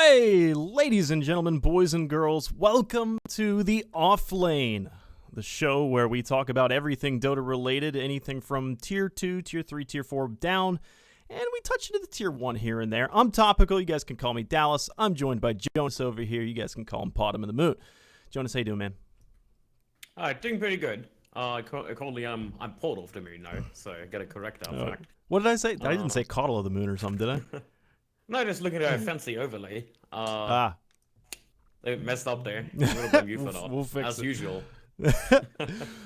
Hey, ladies and gentlemen, boys and girls, welcome to the Offlane, the show where we talk about everything Dota related, anything from Tier 2, Tier 3, Tier 4 down, and we touch into the Tier 1 here and there. I'm Topical, you guys can call me Dallas. I'm joined by Jonas over here, you guys can call him Potham in the Moon. Jonas, how you doing, man? Doing pretty good. Currently, I'm Portal of the Moon now, so I gotta correct that fact. What did I say? I didn't say Coddle of the Moon or something, did I? No, just looking at a fancy overlay. They messed up there. I'm gonna blame you for that. We'll fix as it. usual.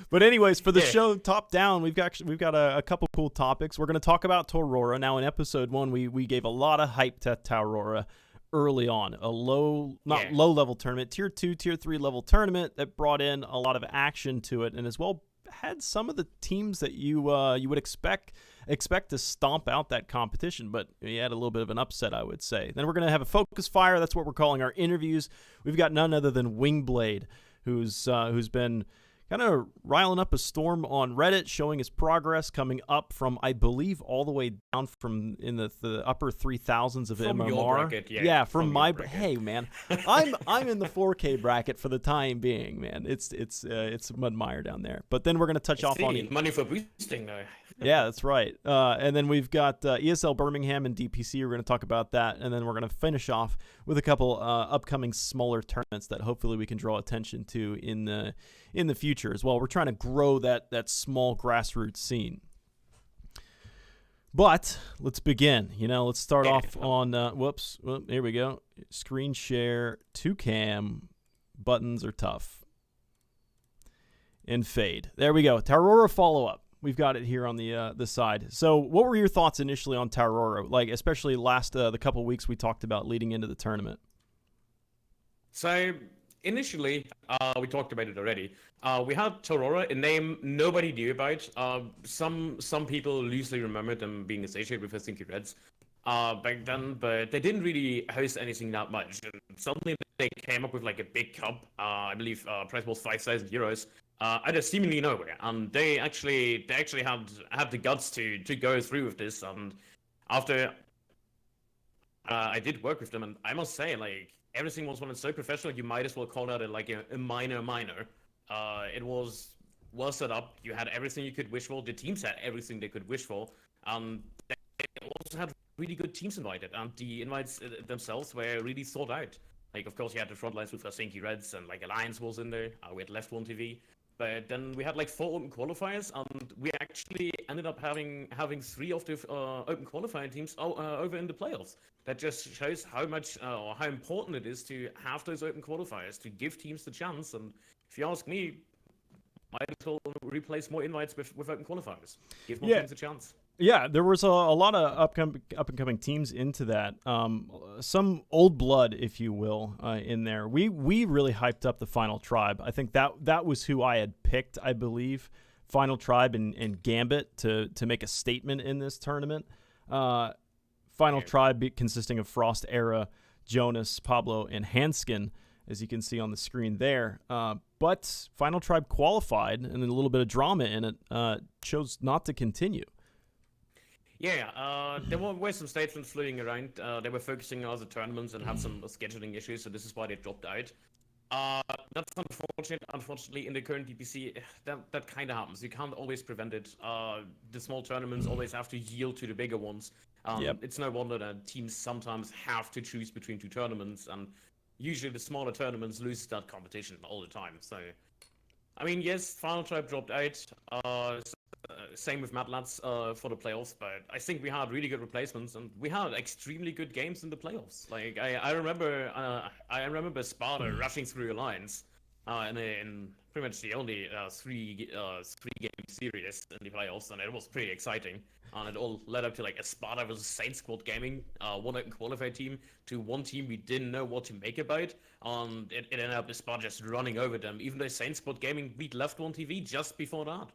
But anyways, for the show top down, we've got a couple cool topics. We're going to talk about Taurora. Now, in episode 1, we gave a lot of hype to Taurora early on. A low level tournament, Tier 2, Tier 3 level tournament that brought in a lot of action to it, and as well had some of the teams that you would expect to stomp out that competition, but you had a little bit of an upset, I would say. Then we're going to have a focus fire. That's what we're calling our interviews. We've got none other than Wingblade, who's been kind of riling up a storm on Reddit, showing his progress coming up from, I believe, all the way down from in the upper 3,000s of from MMR. Your bracket, from my bracket. Hey, man, I'm in the 4K bracket for the time being, man. It's Mudmire down there. But then we're gonna touch off on money for boosting though. Yeah, that's right. And then we've got ESL Birmingham and DPC. We're going to talk about that. And then we're going to finish off with a couple upcoming smaller tournaments that hopefully we can draw attention to in the future as well. We're trying to grow that small grassroots scene. But let's begin. Let's start off on, here we go. Screen share to cam. Buttons are tough. And fade. There we go. Taurora follow-up. We've got it here on the side. So what were your thoughts initially on Taurora? Like, especially the couple weeks we talked about leading into the tournament. So initially, we talked about it already. We had Taurora, a name nobody knew about. Some people loosely remember them being associated with Helsinki Reds back then, but they didn't really host anything that much. And suddenly they came up with like a big cup. I believe price was €5,000. Out of seemingly nowhere, and they actually had the guts to go through with this. And after I did work with them, and I must say, like, everything was so professional, you might as well call that a minor. It was well set up. You had everything you could wish for. The teams had everything they could wish for. They also had really good teams invited, and the invites themselves were really thought out. Like, of course, you had the front lines with Helsinki Reds, and like Alliance was in there. We had Left One TV. But then we had like 4 open qualifiers, and we actually ended up having 3 of the open qualifying teams over in the playoffs. That just shows how much or how important it is to have those open qualifiers to give teams the chance. And if you ask me, might as well replace more invites with open qualifiers. Give more teams a chance. Yeah, there was a lot of up and coming teams into that. Some old blood, if you will, in there. We really hyped up the Final Tribe. I think that was who I had picked, I believe. Final Tribe and Gambit to make a statement in this tournament. Final Tribe consisting of Frost Era, Jonas, Pablo, and Hanskin, as you can see on the screen there. But Final Tribe qualified, and then a little bit of drama in it chose not to continue. Yeah, there were some statements floating around. They were focusing on other tournaments and had some scheduling issues, so this is why they dropped out. That's unfortunate. Unfortunately, in the current DPC, that kind of happens. You can't always prevent it. The small tournaments always have to yield to the bigger ones. It's no wonder that teams sometimes have to choose between 2 tournaments, and usually the smaller tournaments lose that competition all the time. So, I mean, yes, Final Tribe dropped out. Same with Mad Lads for the playoffs, but I think we had really good replacements, and we had extremely good games in the playoffs. Like I remember Sparta rushing through Alliance in pretty much the only three game series in the playoffs, and it was pretty exciting. And it all led up to like a Sparta versus Saint Squad Gaming, one open qualified team to one team we didn't know what to make about, and it ended up with Sparta just running over them. Even though Saint Squad Gaming beat Left One TV just before that.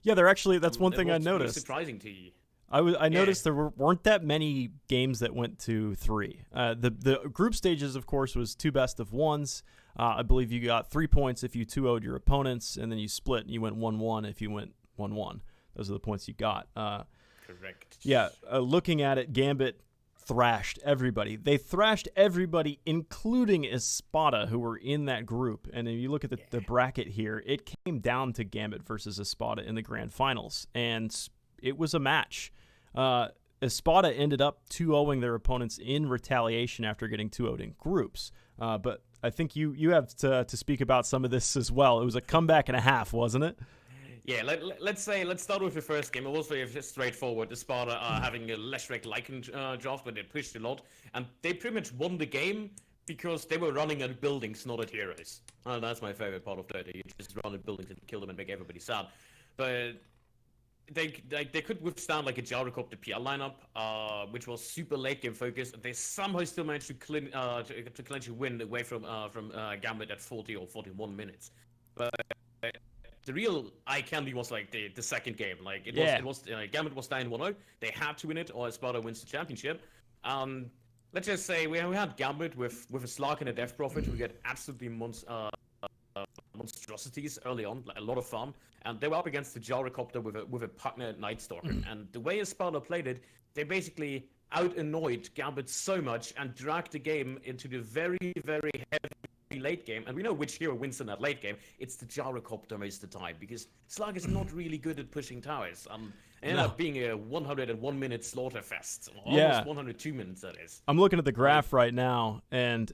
Yeah, that's one thing I noticed. Surprising to you. I noticed there weren't that many games that went to 3. The group stages, of course, was 2 best of ones. I believe you got 3 points if you 2-0'd your opponents, and then you split and you went 1-1 if you went 1-1. Those are the points you got. Correct. Yeah, looking at it, Gambit thrashed everybody. They thrashed everybody, including Espada, who were in that group. And if you look at the bracket here, it came down to Gambit versus Espada in the grand finals, and it was a match. Espada ended up 2-0ing their opponents in retaliation after getting 2-0'd in groups. But I think you have to speak about some of this as well. It was a comeback and a half, wasn't it? Yeah, let's start with the first game. It was very straightforward. Espada having a Leshrac-Lycan draft, but they pushed a lot. And they pretty much won the game because they were running at buildings, not at heroes. That's my favorite part of Dota. You just run at buildings and kill them and make everybody sad. But they could withstand like a Gyrocopter PL lineup, which was super late game focused. They somehow still managed to clinch a win away from Gambit at 40 or 41 minutes. But the real eye candy was like the second game. Like it was Gambit was down 1-0. They had to win it, or Espada wins the championship. Let's just say we had Gambit with a Slark and a Death Prophet. We got absolutely monstrosities early on, like a lot of farm, and they were up against the Gyrocopter with a Pugner Nightstalker. And the way Espada played it, they basically out-annoyed Gambit so much and dragged the game into the very, very heavy late game. And we know which hero wins in that late game. It's the Gyrocopter most of the time, because Slark is not really good at pushing towers. It ended up being a 101 minute slaughter fest. Almost 102 minutes, that is. I'm looking at the graph right now, and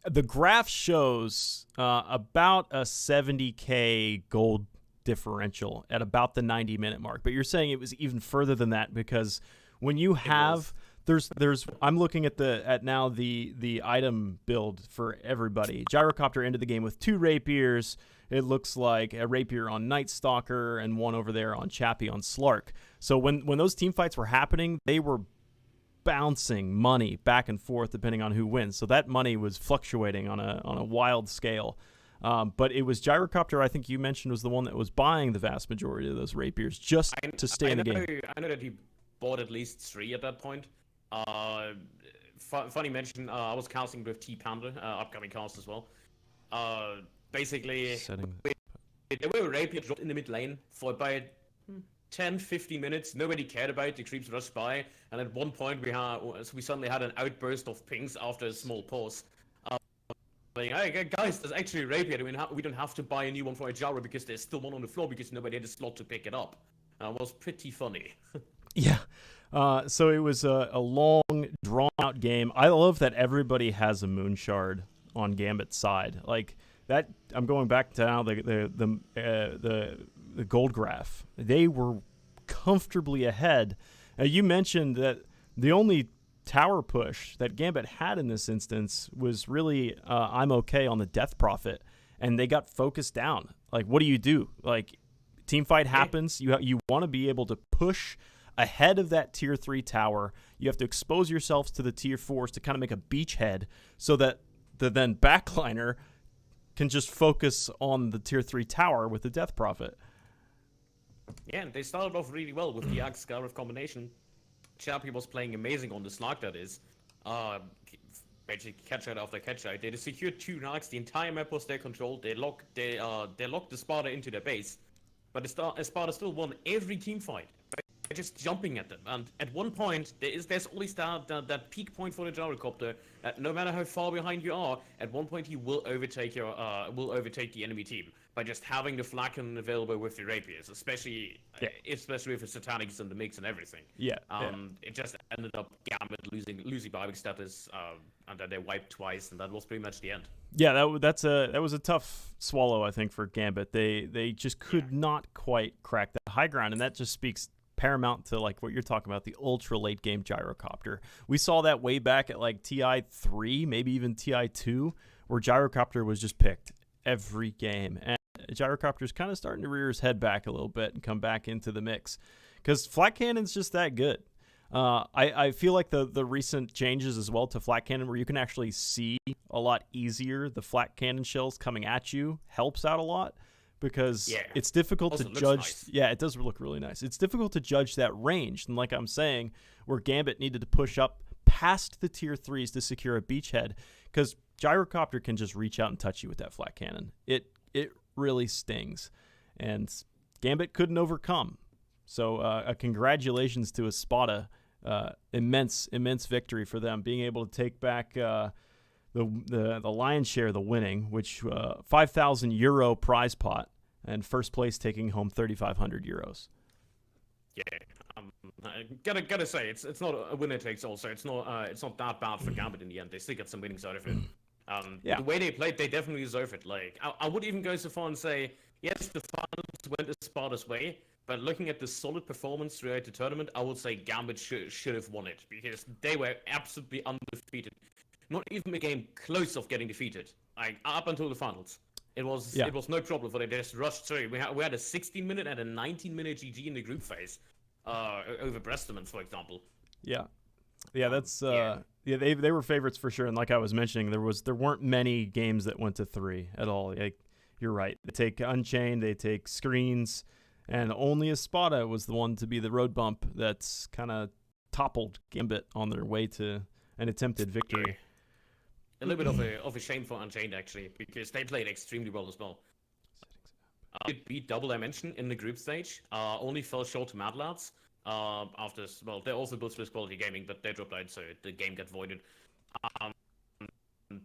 the graph shows about a 70k gold differential at about the 90-minute mark. But you're saying it was even further than that, because when you have there's I'm looking at now the item build for everybody. Gyrocopter ended the game with 2 rapiers. It looks like a rapier on Nightstalker and one over there on Chappie on Slark. So when those team fights were happening, they were bouncing money back and forth depending on who wins. So that money was fluctuating on a wild scale. But it was Gyrocopter, I think you mentioned, was the one that was buying the vast majority of those rapiers just to stay in the game. I know that he bought at least 3 at that point. Funny mention, I was casting with T Panda, upcoming cast as well. Basically, there were rapiers dropped in the mid lane for about 10-15 minutes. Nobody cared about it. The creeps rushed by, and at one point we suddenly had an outburst of pings after a small pause. Like, hey guys, there's actually a rapier. We don't have to buy a new one for a Gyro because there's still one on the floor because nobody had a slot to pick it up. It was pretty funny. Yeah. So it was a long, drawn-out game. I love that everybody has a Moon Shard on Gambit's side. Like that, I'm going back to now the gold graph. They were comfortably ahead. You mentioned that the only tower push that Gambit had in this instance was really I'm okay on the Death Prophet, and they got focused down. Like, what do you do? Like, team fight happens. You want to be able to push ahead of that tier 3 tower. You have to expose yourselves to the tier 4s to kind of make a beachhead so that the then backliner can just focus on the tier 3 tower with the Death Prophet. Yeah, and they started off really well with the Axe-Scarif combination. Chappie was playing amazing on the Slark, that is. Basically catch out after catch out. They secured 2 Narcs. The entire map was their control. They locked the Sparta into their base. But Sparta still won every team fight. Just jumping at them, and at one point there's always that peak point for the Gyrocopter. No matter how far behind you are, at one point he will overtake the enemy team by just having the Flacken available with the rapiers, especially with the Satanics in the mix and everything. It just ended up Gambit losing buyback status, and then they wiped twice, and that was pretty much the end. Yeah, that was a tough swallow, I think, for Gambit. They just could not quite crack that high ground, and that just speaks paramount to like what you're talking about, the ultra late game Gyrocopter. We saw that way back at like TI3, maybe even TI2, where Gyrocopter was just picked every game, and Gyrocopter's kind of starting to rear his head back a little bit and come back into the mix because Flat Cannon's just that good. I feel like the recent changes as well to Flat Cannon, where you can actually see a lot easier the Flat Cannon shells coming at you, helps out a lot. Because it's difficult to judge. Nice. Yeah, it does look really nice. It's difficult to judge that range. And like I'm saying, where Gambit needed to push up past the tier 3s to secure a beachhead, because Gyrocopter can just reach out and touch you with that Flat Cannon. It really stings. And Gambit couldn't overcome. So congratulations to Espada immense victory for them, being able to take back the lion's share of the winning, which €5,000 prize pot, and first place taking home €3,500. Yeah, I gotta say it's not a winner takes all. So it's not that bad for Gambit in the end. They still get some winnings out of it. The way they played, they definitely deserve it. Like I would even go so far and say, yes, the finals went Sparta's way, but looking at the solid performance throughout the tournament, I would say Gambit should have won it because they were absolutely undefeated. Not even a game close of getting defeated. Like up until the finals, it was no problem for them. They just rushed through. We had a 16-minute and a 19-minute GG in the group phase over Bresterman, for example. Yeah, that's they were favorites for sure. And like I was mentioning, there weren't many games that went to 3 at all. Like, you're right. They take Unchained, they take Screens, and only Espada was the one to be the road bump that's kind of toppled Gambit on their way to an attempted victory. Yeah. A little bit of a shame for Unchained, actually, because they played extremely well as well. They beat Double Dimension in the group stage, only fell short to Mad Lads. After, well, they also built Swiss Quality Gaming, but they dropped out, so the game got voided.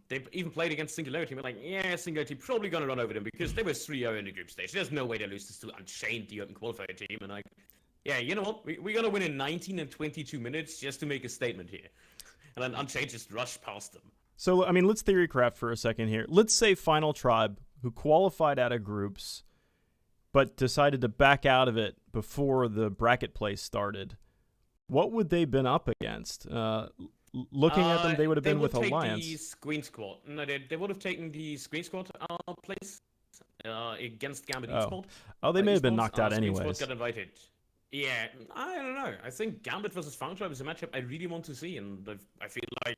They even played against Singularity. We're like, yeah, Singularity probably gonna run over them because they were 3-0 in the group stage. There's no way they lose this to Unchained, the open qualifier team. And like, yeah, you know what? We're gonna win in 19 and 22 minutes just to make a statement here. And then Unchained just rushed past them. So, I mean, let's theorycraft for a second here. Let's say Final Tribe, who qualified out of groups, but decided to back out of it before the bracket play started. What would they been up against? Looking at them, they would have been with Alliance. The Screen Squad. No, they would have taken the Screen Squad place against Gambit Esport. Oh, they may have been knocked out anyways. Screen Squad got invited. Yeah, I don't know. I think Gambit versus Final Tribe is a matchup I really want to see, and I feel like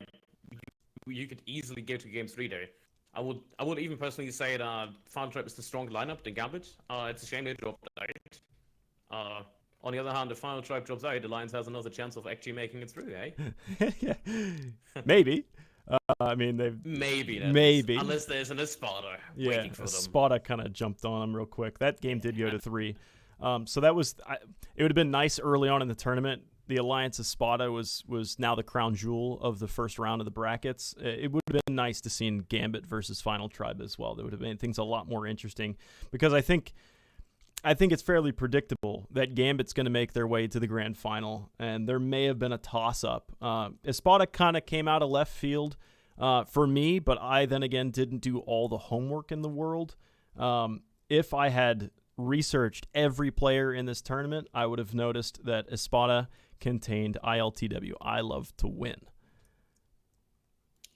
you could easily go to Game 3 there. I would even personally say that Final Tribe is the stronger lineup than Gambit. It's a shame they dropped out. On the other hand, if Final Tribe drops out, Alliance has another chance of actually making it through, eh? Yeah. Maybe. I mean, maybe. Unless there's an Espada waiting for them. Espada kind of jumped on them real quick. That game did go to 3. So that was... it would have been nice early on in the tournament. The Alliance Espada was now the crown jewel of the first round of the brackets. It would have been nice to see Gambit versus Final Tribe as well. That would have made things a lot more interesting because I think it's fairly predictable that Gambit's going to make their way to the grand final, and there may have been a toss-up. Espada kind of came out of left field for me, but I then again didn't do all the homework in the world. If I had researched every player in this tournament, I would have noticed that Espada contained ILTW. I love to win.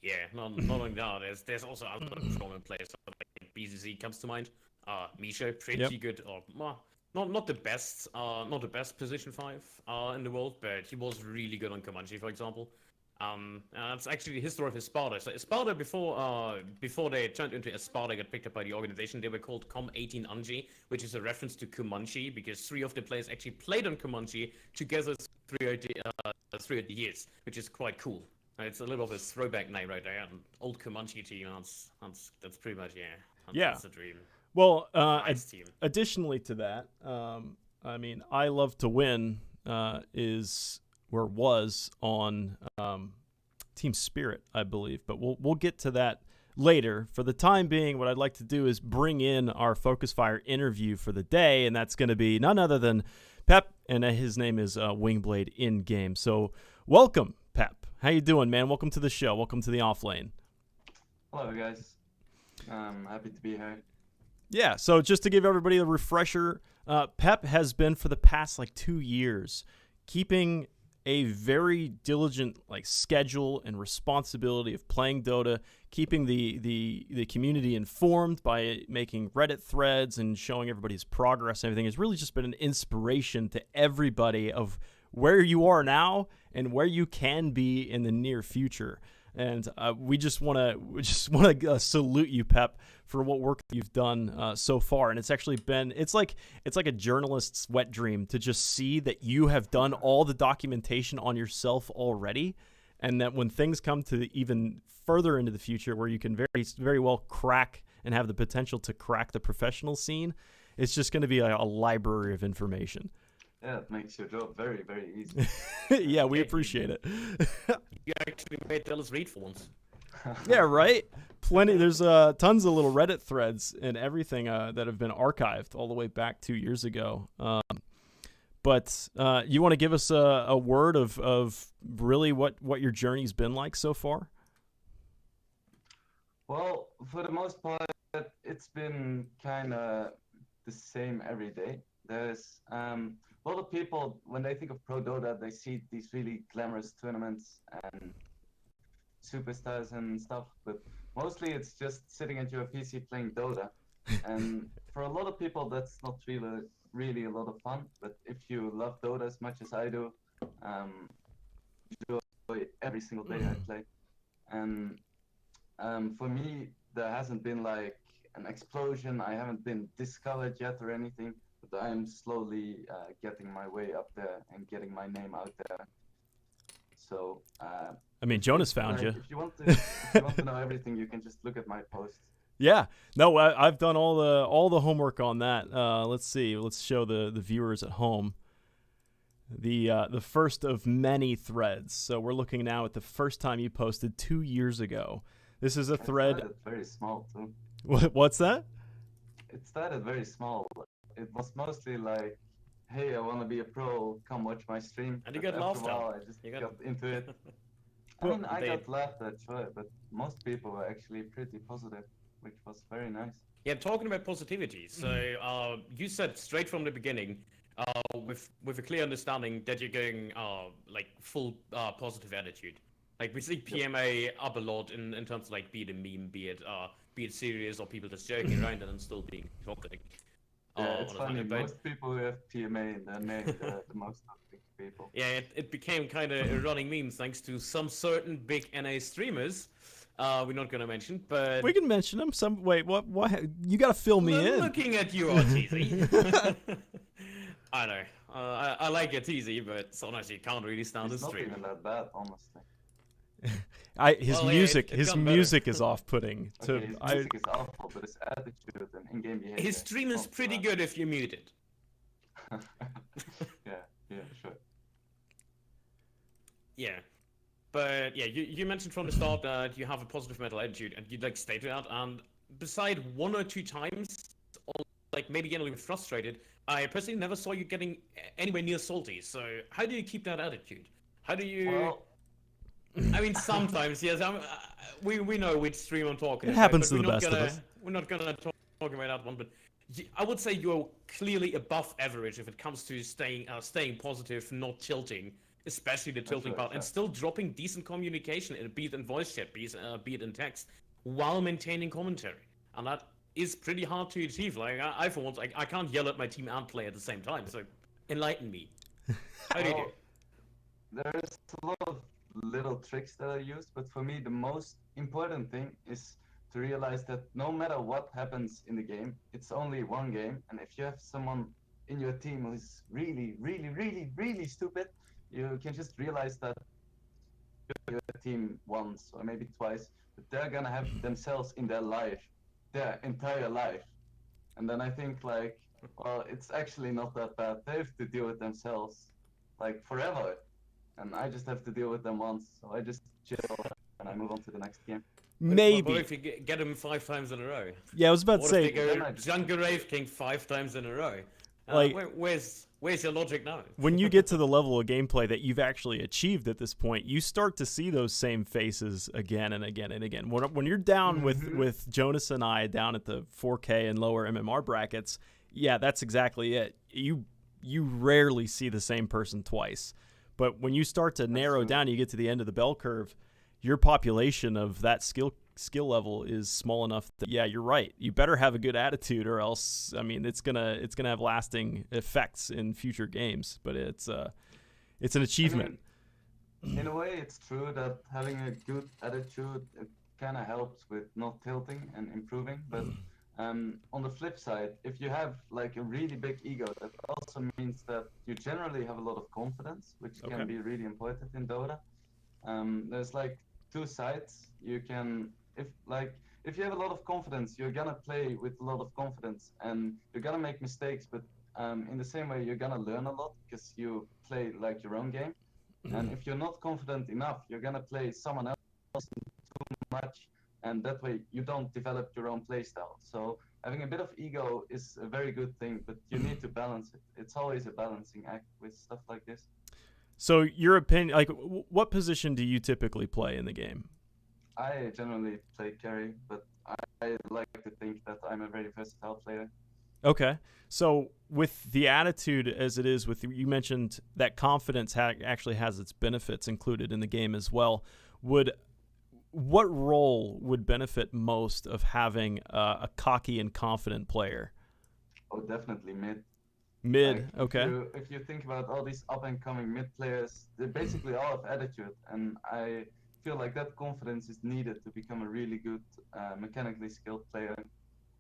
Yeah, not only that, there's also other prominent players. Like BZZ comes to mind. Misha, pretty good, or not the best position 5 in the world, but he was really good on Comanche, for example. That's actually the history of Espada. So Espada, before they turned into Espada, got picked up by the organization. They were called Com18 Anji, which is a reference to Comanche, because 3 of the players actually played on Comanche together throughout the years, which is quite cool. It's a little bit of a throwback name right there. An old Comanche team. That's pretty much That's the dream. Well, nice team. Additionally to that, I mean, I Love to Win was on Team Spirit, I believe, but we'll get to that later. For the time being, what I'd like to do is bring in our Focus Fire interview for the day, and that's going to be none other than Pep, and his name is Wingblade in game. So, welcome, Pep. How you doing, man? Welcome to the show. Welcome to the Offlane. Hello, guys. Happy to be here. Yeah, so just to give everybody a refresher, Pep has been for the past 2 years keeping a very diligent schedule and responsibility of playing Dota, keeping the community informed by making Reddit threads and showing everybody's progress and everything. Has really just been an inspiration to everybody of where you are now and where you can be in the near future. And we just want to salute you, Pep, for what work that you've done so far. And it's actually been it's like a journalist's wet dream to just see that you have done all the documentation on yourself already, and that when things come to even further into the future, where you can very very well crack and have the potential to crack the professional scene, it's just going to be a library of information. Yeah, it makes your job very, very easy. Yeah, we appreciate it. You actually made Dallas read for once. Yeah, right. Plenty. There's tons of little Reddit threads and everything that have been archived all the way back 2 years ago. But you want to give us a word of really what your journey's been like so far? Well, for the most part, it's been kind of the same every day. There's a lot of people, when they think of Pro Dota, they see these really glamorous tournaments and superstars and stuff, but mostly it's just sitting at your PC playing Dota. And for a lot of people, that's not really a lot of fun. But if you love Dota as much as I do, you enjoy every single day I play. And for me, there hasn't been like an explosion. I haven't been discovered yet or anything, but I am slowly getting my way up there and getting my name out there. So I mean, Jonas found you. If you want to know everything, you can just look at my posts. Yeah, no, I've done all the homework on that. Let's see. Let's show the viewers at home the first of many threads. So we're looking now at the first time you posted 2 years ago. This is a thread. It started very small too. What's that? It started very small. It was mostly like, "Hey, I want to be a pro. Come watch my stream." And you got After laughed a while, at. I just You got got- into it. I mean, I They- got laughed at, sure, but most people were actually pretty positive, which was very nice. Yeah, talking about positivity. So you said straight from the beginning, with a clear understanding that you're going like full positive attitude. Like we see PMA up a lot in terms of like be it a meme, be it serious or people just joking around and then still being toxic. Yeah, it's on a funny. Sunday, but- Most people who have PMA in their name, they're the most toxic people. Yeah, it became kind of a running meme thanks to some certain big NA streamers. We're not gonna mention, but We can mention them. Wait, what? You got to fill me in. looking at you, RTZ. I know. I like your TZ, but sometimes you can't really stand the It's not stream. even that bad, honestly. His Well, yeah, music, it's his gotten better. music is off-putting. Okay, his music is awful, but his attitude and in-game behavior. His stream is not pretty bad. good if you mute it. yeah, sure. Yeah. But yeah, you mentioned from the start that you have a positive mental attitude and you'd like stay to that. And beside 1 or 2 times, or like maybe getting a little bit frustrated, I personally never saw you getting anywhere near salty. So how do you keep that attitude? How do you? Well, I mean, sometimes yes. We know which stream I'm talking. It about, happens but to the we're not best of gonna- us. We're not gonna talk about that one, but I would say you're clearly above average if it comes to staying positive, not tilting, especially the tilting right, part, and yeah. still dropping decent communication, be it in voice chat, be it in text, while maintaining commentary, and that is pretty hard to achieve. Like I for once, I can't yell at my team and play at the same time. So enlighten me. How do you do? Well, there's a lot of little tricks that I use, but for me, the most important thing is to realize that no matter what happens in the game, it's only one game, and if you have someone in your team who's really, really, really, really stupid, you can just realize that your team once or maybe twice, but they're gonna have themselves in their life, their entire life. And then I think like, well, it's actually not that bad. They have to deal with themselves like forever. And I just have to deal with them once. So I just chill and I move on to the next game. Maybe. What if you get them 5 times in a row? Yeah, I was about to What say. if they then go I just- Jungle Rave King 5 times in a row? Like- Where's your logic now? When you get to the level of gameplay that you've actually achieved at this point, you start to see those same faces again and again and again. When you're down with Jonas and I down at the 4K and lower MMR brackets, yeah, that's exactly it. You rarely see the same person twice. But when you start to narrow true. down, you get to the end of the bell curve, your population of that skill level is small enough that, yeah, you're right. You better have a good attitude, or else, I mean, it's gonna have lasting effects in future games. But it's an achievement. In a way, it's true that having a good attitude, it kind of helps with not tilting and improving. But on the flip side, if you have like a really big ego, that also means that you generally have a lot of confidence, which Okay. can be really important in Dota. There's like 2 sides. You can, if you have a lot of confidence, you're gonna play with a lot of confidence, and you're gonna make mistakes. But in the same way, you're gonna learn a lot because you play like your own game. And if you're not confident enough, you're gonna play someone else too much, and that way you don't develop your own play style. So having a bit of ego is a very good thing, but you need to balance it. It's always a balancing act with stuff like this. So your opinion, like, what position do you typically play in the game? I generally play carry, but I like to think that I'm a very versatile player. Okay. So with the attitude as it is, with you mentioned that confidence actually has its benefits included in the game as well. What role would benefit most of having a cocky and confident player? Oh, definitely mid. Mid, Like, okay. If you think about all these up and coming mid players, they basically all have attitude, and I feel like that confidence is needed to become a really good mechanically skilled player.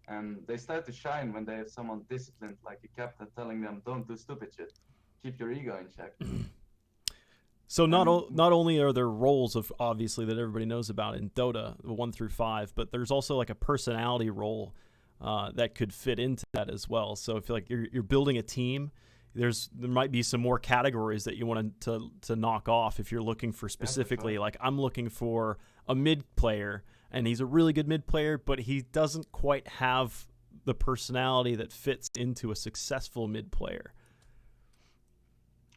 And they start to shine when they have someone disciplined, like a captain, telling them, "Don't do stupid shit. Keep your ego in check." So not only are there roles of obviously that everybody knows about in Dota 1 through 5, but there's also like a personality role that could fit into that as well. So if like you're building a team, there might be some more categories that you want to knock off if you're looking for specifically. Like I'm looking for a mid player, and he's a really good mid player, but he doesn't quite have the personality that fits into a successful mid player.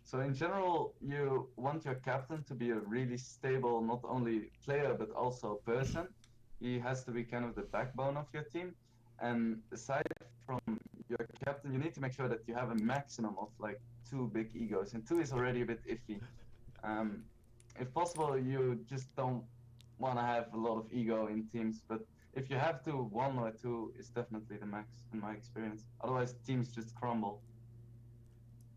So in general, you want your captain to be a really stable, not only player, but also person. He has to be kind of the backbone of your team. And aside from your captain, you need to make sure that you have a maximum of like 2 big egos. And 2 is already a bit iffy. If possible, you just don't want to have a lot of ego in teams. But if you have to, 1 or 2 is definitely the max in my experience. Otherwise, teams just crumble.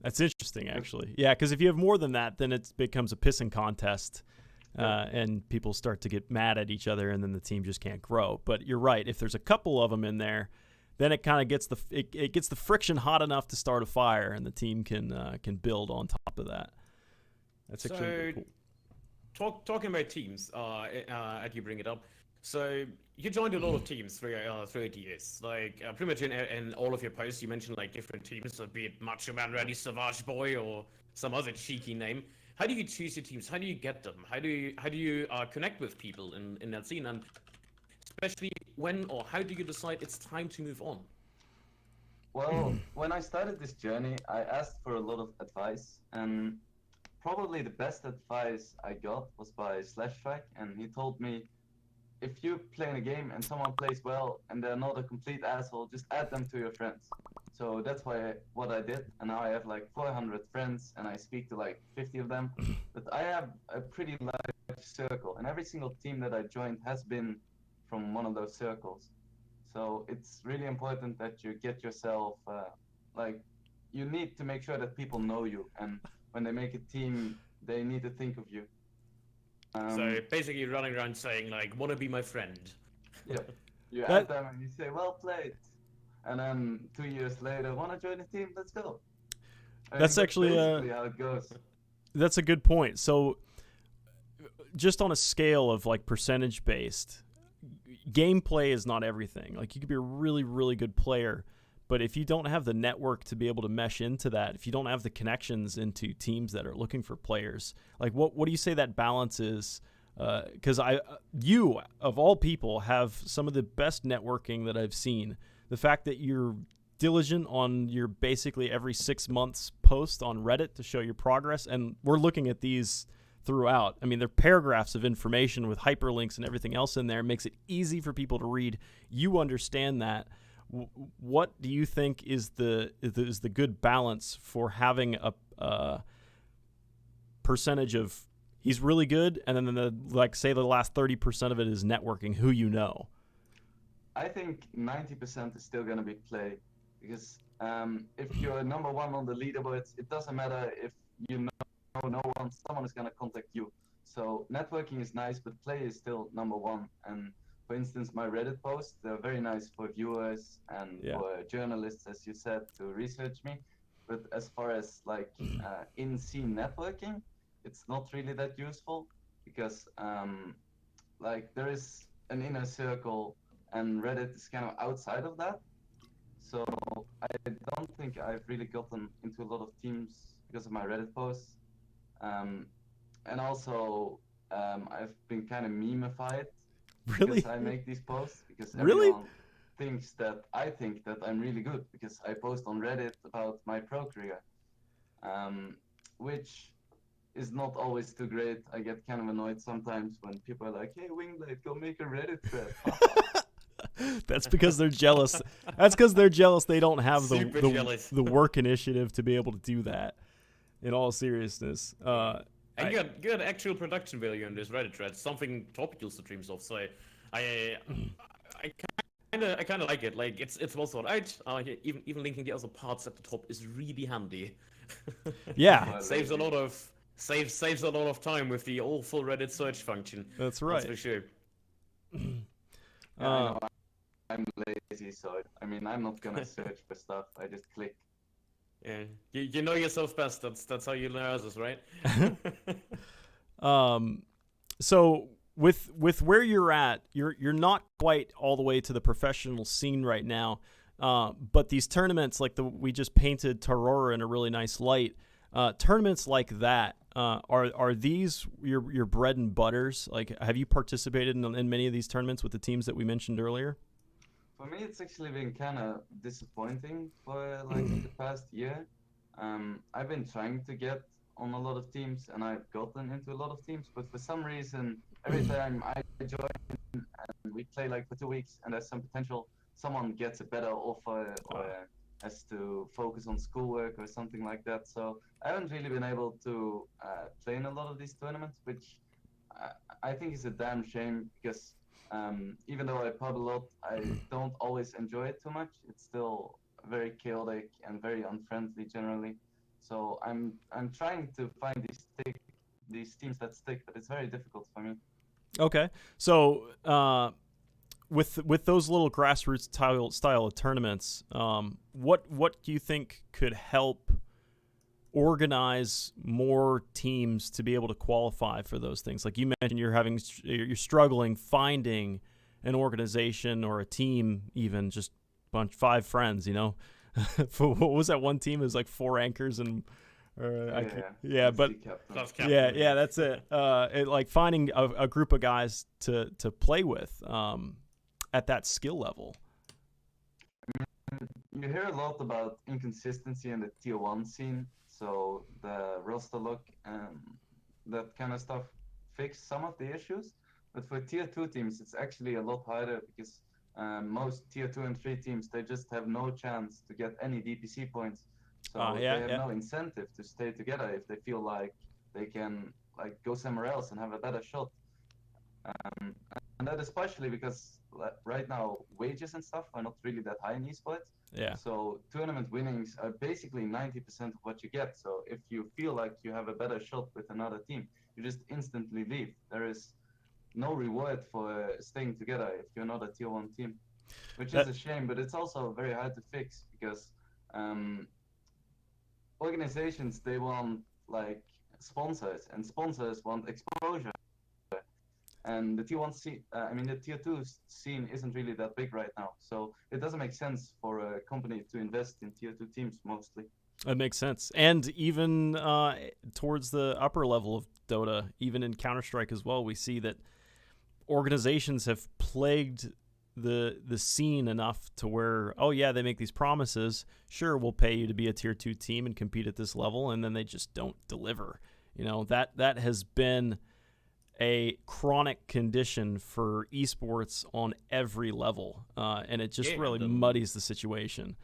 That's interesting, actually. Yeah, because if you have more than that, then it becomes a pissing contest, and people start to get mad at each other, and then the team just can't grow. But you're right. If there's a couple of them in there, then it kind of gets it gets the friction hot enough to start a fire, and the team can build on top of that. That's actually really cool. Talking about teams, as you bring it up, so you joined a lot of teams through the years. Like pretty much in all of your posts, you mentioned like different teams, so be it Macho Man Randy Savage Boy or some other cheeky name. How do you choose your teams? How do you get them? How do you connect with people in that scene? And especially when or how do you decide it's time to move on? Well, when I started this journey, I asked for a lot of advice, and probably the best advice I got was by Slashstrike, and he told me, if you play in a game and someone plays well and they're not a complete asshole, just add them to your friends. So that's what I did, and now I have like 400 friends, and I speak to like 50 of them. But I have a pretty large circle, and every single team that I joined has been from one of those circles. So it's really important that you get yourself, you need to make sure that people know you, and when they make a team, they need to think of you. So basically, you're running around saying like, "Want to be my friend?" Yep. You add them and you say, "Well played," and then 2 years later, "Want to join the team? Let's go." That's actually basically how it goes. That's a good point. So, just on a scale of like percentage based, gameplay is not everything. Like you could be a really, really good player, but if you don't have the network to be able to mesh into that, if you don't have the connections into teams that are looking for players, like what do you say that balance is? Because you of all people have some of the best networking that I've seen. The fact that you're diligent on your basically every 6 months post on Reddit to show your progress, and we're looking at these throughout. I mean, they're paragraphs of information with hyperlinks and everything else in there. It makes it easy for people to read. You understand that. What do you think is the good balance for having a percentage of he's really good, and then the last 30% of it is networking, who you know? I think 90% is still going to be play, because if you're number 1 on the leaderboards, it doesn't matter if you know no one, someone is going to contact you. So networking is nice, but play is still number 1. And for instance, my Reddit posts, they're very nice for viewers and for journalists, as you said, to research me. But as far as like in-scene networking, it's not really that useful, because like there is an inner circle and Reddit is kind of outside of that. So I don't think I've really gotten into a lot of teams because of my Reddit posts. And also, I've been kind of memeified Really? because I make these posts because Really? everyone thinks that I think that I'm really good because I post on Reddit about my pro career, which is not always too great. I get kind of annoyed sometimes when people are like, "Hey, Wingblade, go make a Reddit thread." That's because they're jealous. That's because they're jealous they don't have Super jealous. the work initiative to be able to do that. In all seriousness, And you got actual production value in this Reddit thread, something Topicals dreams of. So I kind of like it. Like it's well thought out. Even linking the other parts at the top is really handy. yeah, saves a lot of time with the all full Reddit search function. that's right. That's for sure. Yeah, I know, I'm lazy, so I mean, I'm not gonna search for stuff. I just click. Yeah, you know yourself best. That's how you learn others, right? So with where you're at, you're not quite all the way to the professional scene right now. But these tournaments, like we just painted Tarora in a really nice light. Tournaments like that, are these your bread and butters? Like, have you participated in many of these tournaments with the teams that we mentioned earlier? For me, it's actually been kind of disappointing for like the past year. I've been trying to get on a lot of teams, and I've gotten into a lot of teams, but for some reason, every time I join and we play like for 2 weeks, and there's some potential, someone gets a better offer or has to focus on schoolwork or something like that. So I haven't really been able to play in a lot of these tournaments, which I think is a damn shame because even though I pub a lot, I don't always enjoy it too much. It's still very chaotic and very unfriendly generally. So I'm trying to find these teams that stick, but it's very difficult for me. Okay, so with those little grassroots style of tournaments, what do you think could help organize more teams to be able to qualify for those things? Like you mentioned, you're struggling finding an organization or a team, even just five friends. You know, for, what was that one team? It was like 4 anchors and. But that's it. Like finding a group of guys to play with at that skill level. You hear a lot about inconsistency in the tier 1 scene, so the roster lock and that kind of stuff fixed some of the issues. But for tier 2 teams, it's actually a lot harder because most tier 2 and 3 teams, they just have no chance to get any DPC points. So they have no incentive to stay together if they feel like they can like go somewhere else and have a better shot. And that is partially because right now wages and stuff are not really that high in esports. Yeah. So tournament winnings are basically 90% of what you get. So if you feel like you have a better shot with another team, you just instantly leave. There is no reward for staying together if you're not a tier 1 team, which is a shame, but it's also very hard to fix because organizations, they want like sponsors, and sponsors want exposure. And the tier 1 scene, the tier 2 scene isn't really that big right now. So it doesn't make sense for a company to invest in tier 2 teams mostly. That makes sense. And even towards the upper level of Dota, even in Counter-Strike as well, we see that organizations have plagued the scene enough to where, oh yeah, they make these promises. Sure, we'll pay you to be a tier 2 team and compete at this level, and then they just don't deliver. You know, that has been a chronic condition for esports on every level, and it just really muddies the situation.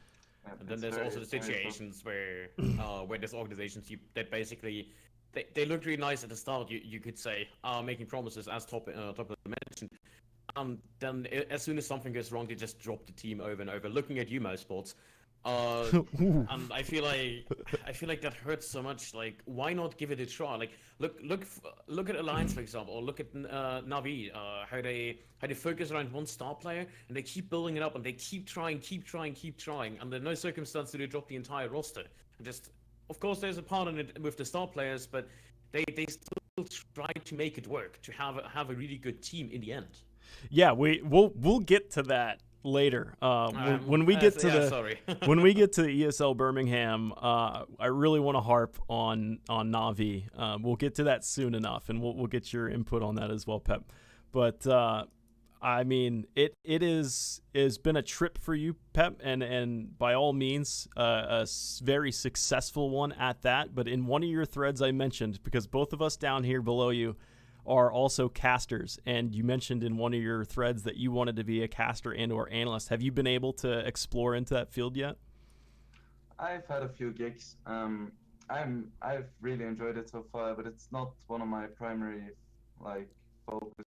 And then there's also the situations where there's organizations that basically they look really nice at the start. You could say making promises as top mentioned. Then as soon as something goes wrong, they just drop the team over and over. Looking at you, Mosports, and I feel like that hurts so much. Like, why not give it a try? Like, look at Alliance, for example, or look at Navi. How they focus around one star player and they keep building it up and they keep trying, and under no circumstance do they drop the entire roster. And just, of course, there's a part in it with the star players, but they still try to make it work to have a really good team in the end. Yeah, we'll get to that later. When we get to the sorry. when we get to the ESL Birmingham, I really want to harp on Navi. We'll get to that soon enough, and we'll get your input on that as well, Pep. But I mean, it has been a trip for you, Pep, and by all means, very successful one at that. But in one of your threads, I mentioned, because both of us down here below you are also casters, and you mentioned in one of your threads that you wanted to be a caster and/or analyst. Have you been able to explore into that field yet? I've had a few gigs. I've really enjoyed it so far, but it's not one of my primary focus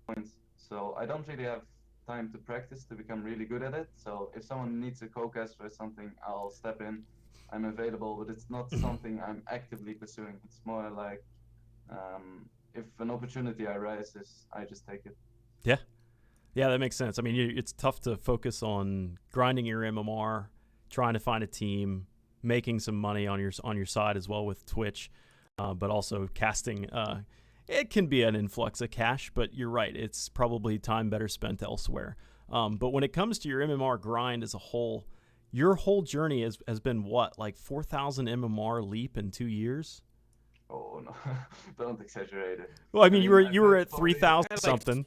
points. So I don't really have time to practice to become really good at it. So if someone needs a co-caster or something, I'll step in. I'm available, but it's not something I'm actively pursuing. It's more like if an opportunity arises, I just take it. Yeah, that makes sense. I mean, it's tough to focus on grinding your MMR, trying to find a team, making some money on your side as well with Twitch, but also casting. It can be an influx of cash, but you're right. It's probably time better spent elsewhere. But when it comes to your MMR grind as a whole, your whole journey has been what, like 4,000 MMR leap in 2 years? Oh no, don't exaggerate it. Well, I mean, you were at 3,000 something.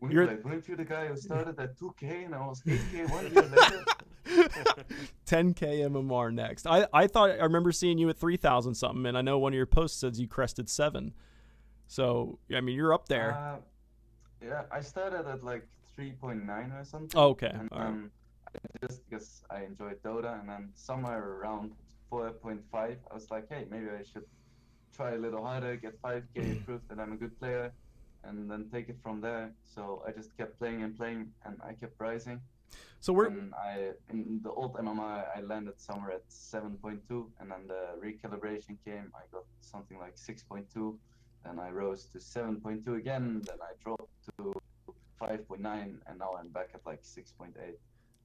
Weren't you the guy who started at 2K and I was 8K 1 year later? 10K MMR next. I remember seeing you at 3,000 something, and I know one of your posts says you crested 7. So I mean, you're up there. Yeah, I started at like 3.9 or something. Oh, okay. And just because I enjoyed Dota, and then somewhere around 4.5, I was like, hey, maybe I should try a little harder, get 5K, prove that I'm a good player, and then take it from there. So I just kept playing, and I kept rising. So in the old MMR, I landed somewhere at 7.2, and then the recalibration came. I got something like 6.2, then I rose to 7.2 again, then I dropped to 5.9, and now I'm back at like 6.8.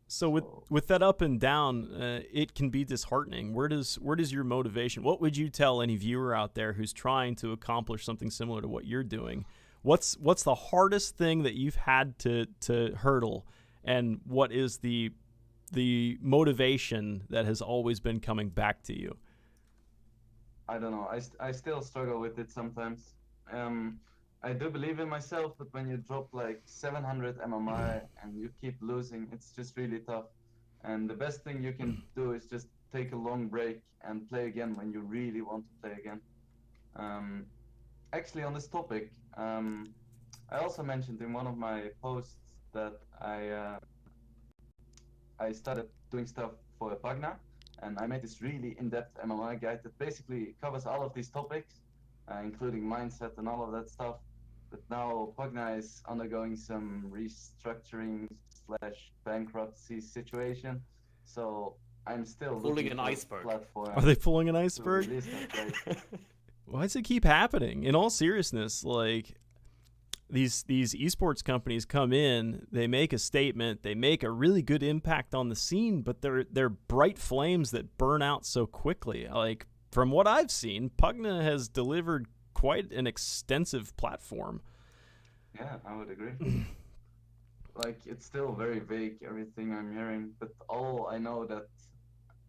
So with that up and down, it can be disheartening. Where does your motivation? What would you tell any viewer out there who's trying to accomplish something similar to what you're doing? What's the hardest thing that you've had to hurdle, and what is the motivation that has always been coming back to you? I don't know. I still struggle with it sometimes. I do believe in myself, but when you drop like 700 MMR and you keep losing, it's just really tough. And the best thing you can do is just take a long break and play again when you really want to play again. Actually, on this topic, I also mentioned in one of my posts that I started doing stuff for Pagna, and I made this really in-depth MMR guide that basically covers all of these topics, including mindset and all of that stuff. But now Pagna is undergoing some restructuring / bankruptcy situation, so I'm still pulling an iceberg. Platform. Are they pulling an iceberg? Why does it keep happening? In all seriousness, like these esports companies come in, they make a statement, they make a really good impact on the scene, but they're bright flames that burn out so quickly. Like from what I've seen, Pugna has delivered quite an extensive platform. Yeah, I would agree. Like it's still very vague, everything I'm hearing, but all I know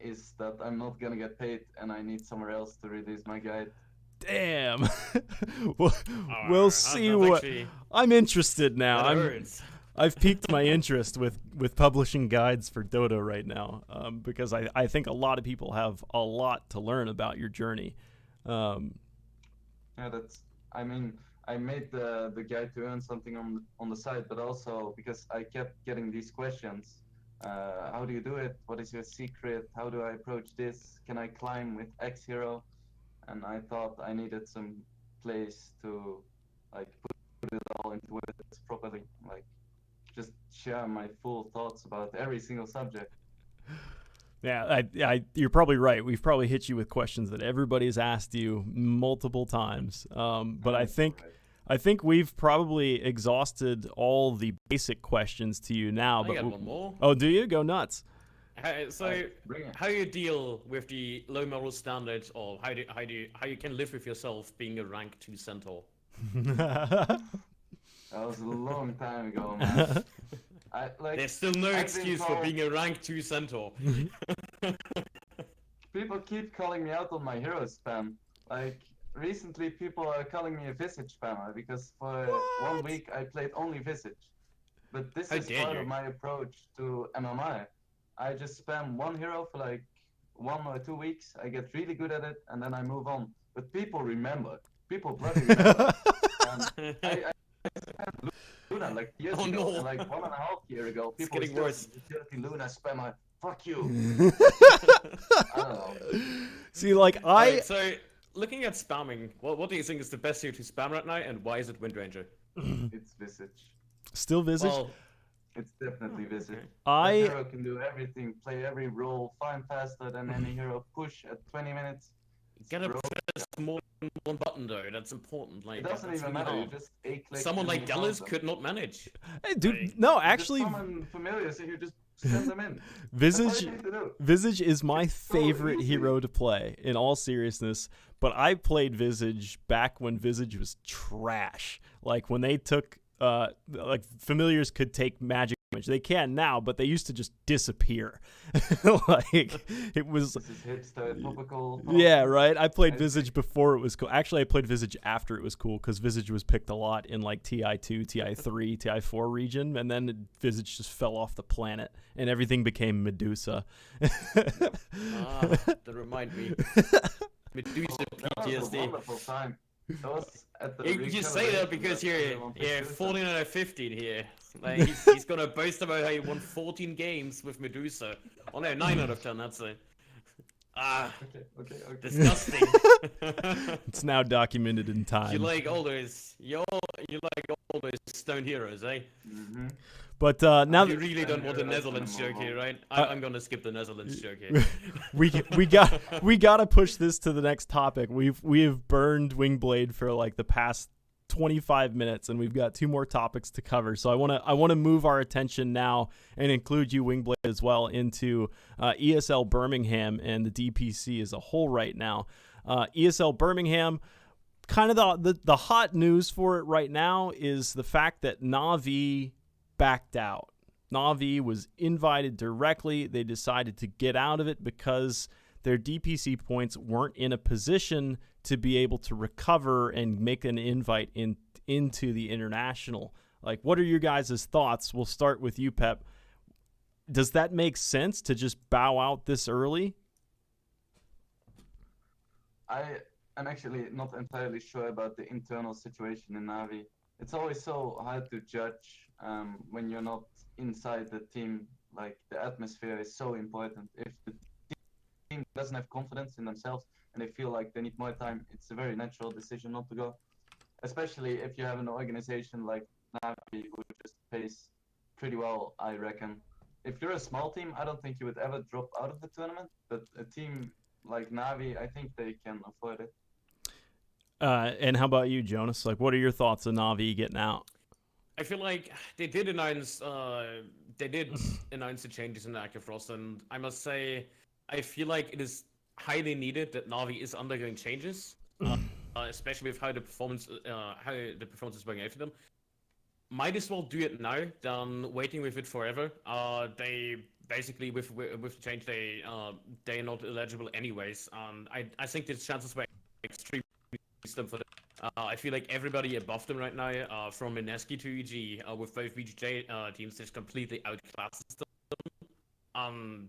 is that I'm not gonna get paid and I need somewhere else to release my guide. Damn. We'll see what I'm interested now. I've piqued my interest with publishing guides for Dota right now, because I think a lot of people have a lot to learn about your journey. Yeah, I mean, I made the guide to earn something on the side, but also because I kept getting these questions. How do you do it? What is your secret? How do I approach this? Can I climb with X hero? And I thought I needed some place to like put it all into words properly, like just share my full thoughts about every single subject. Yeah, you're probably right. We've probably hit you with questions that everybody's asked you multiple times. But I think we've probably exhausted all the basic questions to you now. I got one more. Oh, do you? Go nuts. How you deal with the low moral standards of how you can live with yourself being a rank 2 centaur? That was a long time ago, man. There's still no I've excuse been for told- being a rank 2 centaur. People keep calling me out on my hero spam. Like, recently people are calling me a Visage spammer because for 1 week I played only Visage. But this How is dare part you. of my approach to MMI. I just spam one hero for like 1 or 2 weeks, I get really good at it, and then I move on. But people remember. People bloody remember. I spammed Luna like years Oh, ago, no. and like 1.5 years ago, It's people were getting still worse. dirty Luna spammer. Fuck you. I don't know. See, like Alright, so looking at spamming, what do you think is the best hero to spam right now, and why is it Windranger? It's Visage. still Visage. Well, It's definitely Visage. okay. That I hero can do everything, play every role, farm faster than any hero, push at 20 minutes. Gotta Bro, press more than one button though. That's important. Like it doesn't that's even really matter, you hard. just A-click. Someone and like you Dallas count them. could not manage. Hey, dude, Like, no, You actually, just summon familiars and you just send them in. That's all Visage you need to do. Visage is my so favorite easy. hero to play, in all seriousness. But I played Visage back when Visage was trash. Like when they took, like familiars could take magic damage. They can now, but they used to just disappear. Like it was. This is hipster, topical. Yeah, right. I played I Visage before it was cool. Actually, I played Visage after it was cool because Visage was picked a lot in like TI2, TI3, TI4 region, and then Visage just fell off the planet and everything became Medusa. That remind me. Medusa That was a PTSD. wonderful time. That was at the You just say that recalibration because that you're everyone picked Medusa. 14 out of 15 here. Like he's gonna boast about how he won 14 games with Medusa. Oh no, 9 out of 10. That's it. Okay. Disgusting. It's now documented in time. you like all those stone heroes, eh? Mm-hmm. But now You that really don't want a That's Netherlands gonna joke move here, on. right? I'm gonna skip the Netherlands joke here. we gotta push this to the next topic. We have burned Wingblade for like the past 25 minutes, and we've got 2 more topics to cover. So I want to move our attention now and include you, Wingblade, as well into ESL Birmingham and the DPC as a whole right now. ESL Birmingham, kind of the hot news for it right now is the fact that Na'Vi backed out. Na'Vi was invited directly. They decided to get out of it because their DPC points weren't in a position to be able to recover and make an invite into the international. Like, what are your guys' thoughts? We'll start with you, Pep. Does that make sense to just bow out this early? I am actually not entirely sure about the internal situation in Navi. It's always so hard to judge when you're not inside the team. Like, the atmosphere is so important. If the team doesn't have confidence in themselves and they feel like they need more time, it's a very natural decision not to go. Especially if you have an organization like Navi who just pays pretty well, I reckon. If you're a small team, I don't think you would ever drop out of the tournament, but a team like Navi, I think they can afford it. And how about you, Jonas? Like, what are your thoughts on Na'Vi getting out? I feel like they did announce the changes in the active roster, and I must say, I feel like it is highly needed that Na'Vi is undergoing changes, especially with how the performance is going out for them. Might as well do it now than waiting with it forever. They basically with the change they're not eligible anyways, and I think the chances were extremely slim for them. I feel like everybody above them right now, from Mineski to EG, with both VGJ teams, just completely outclasses them.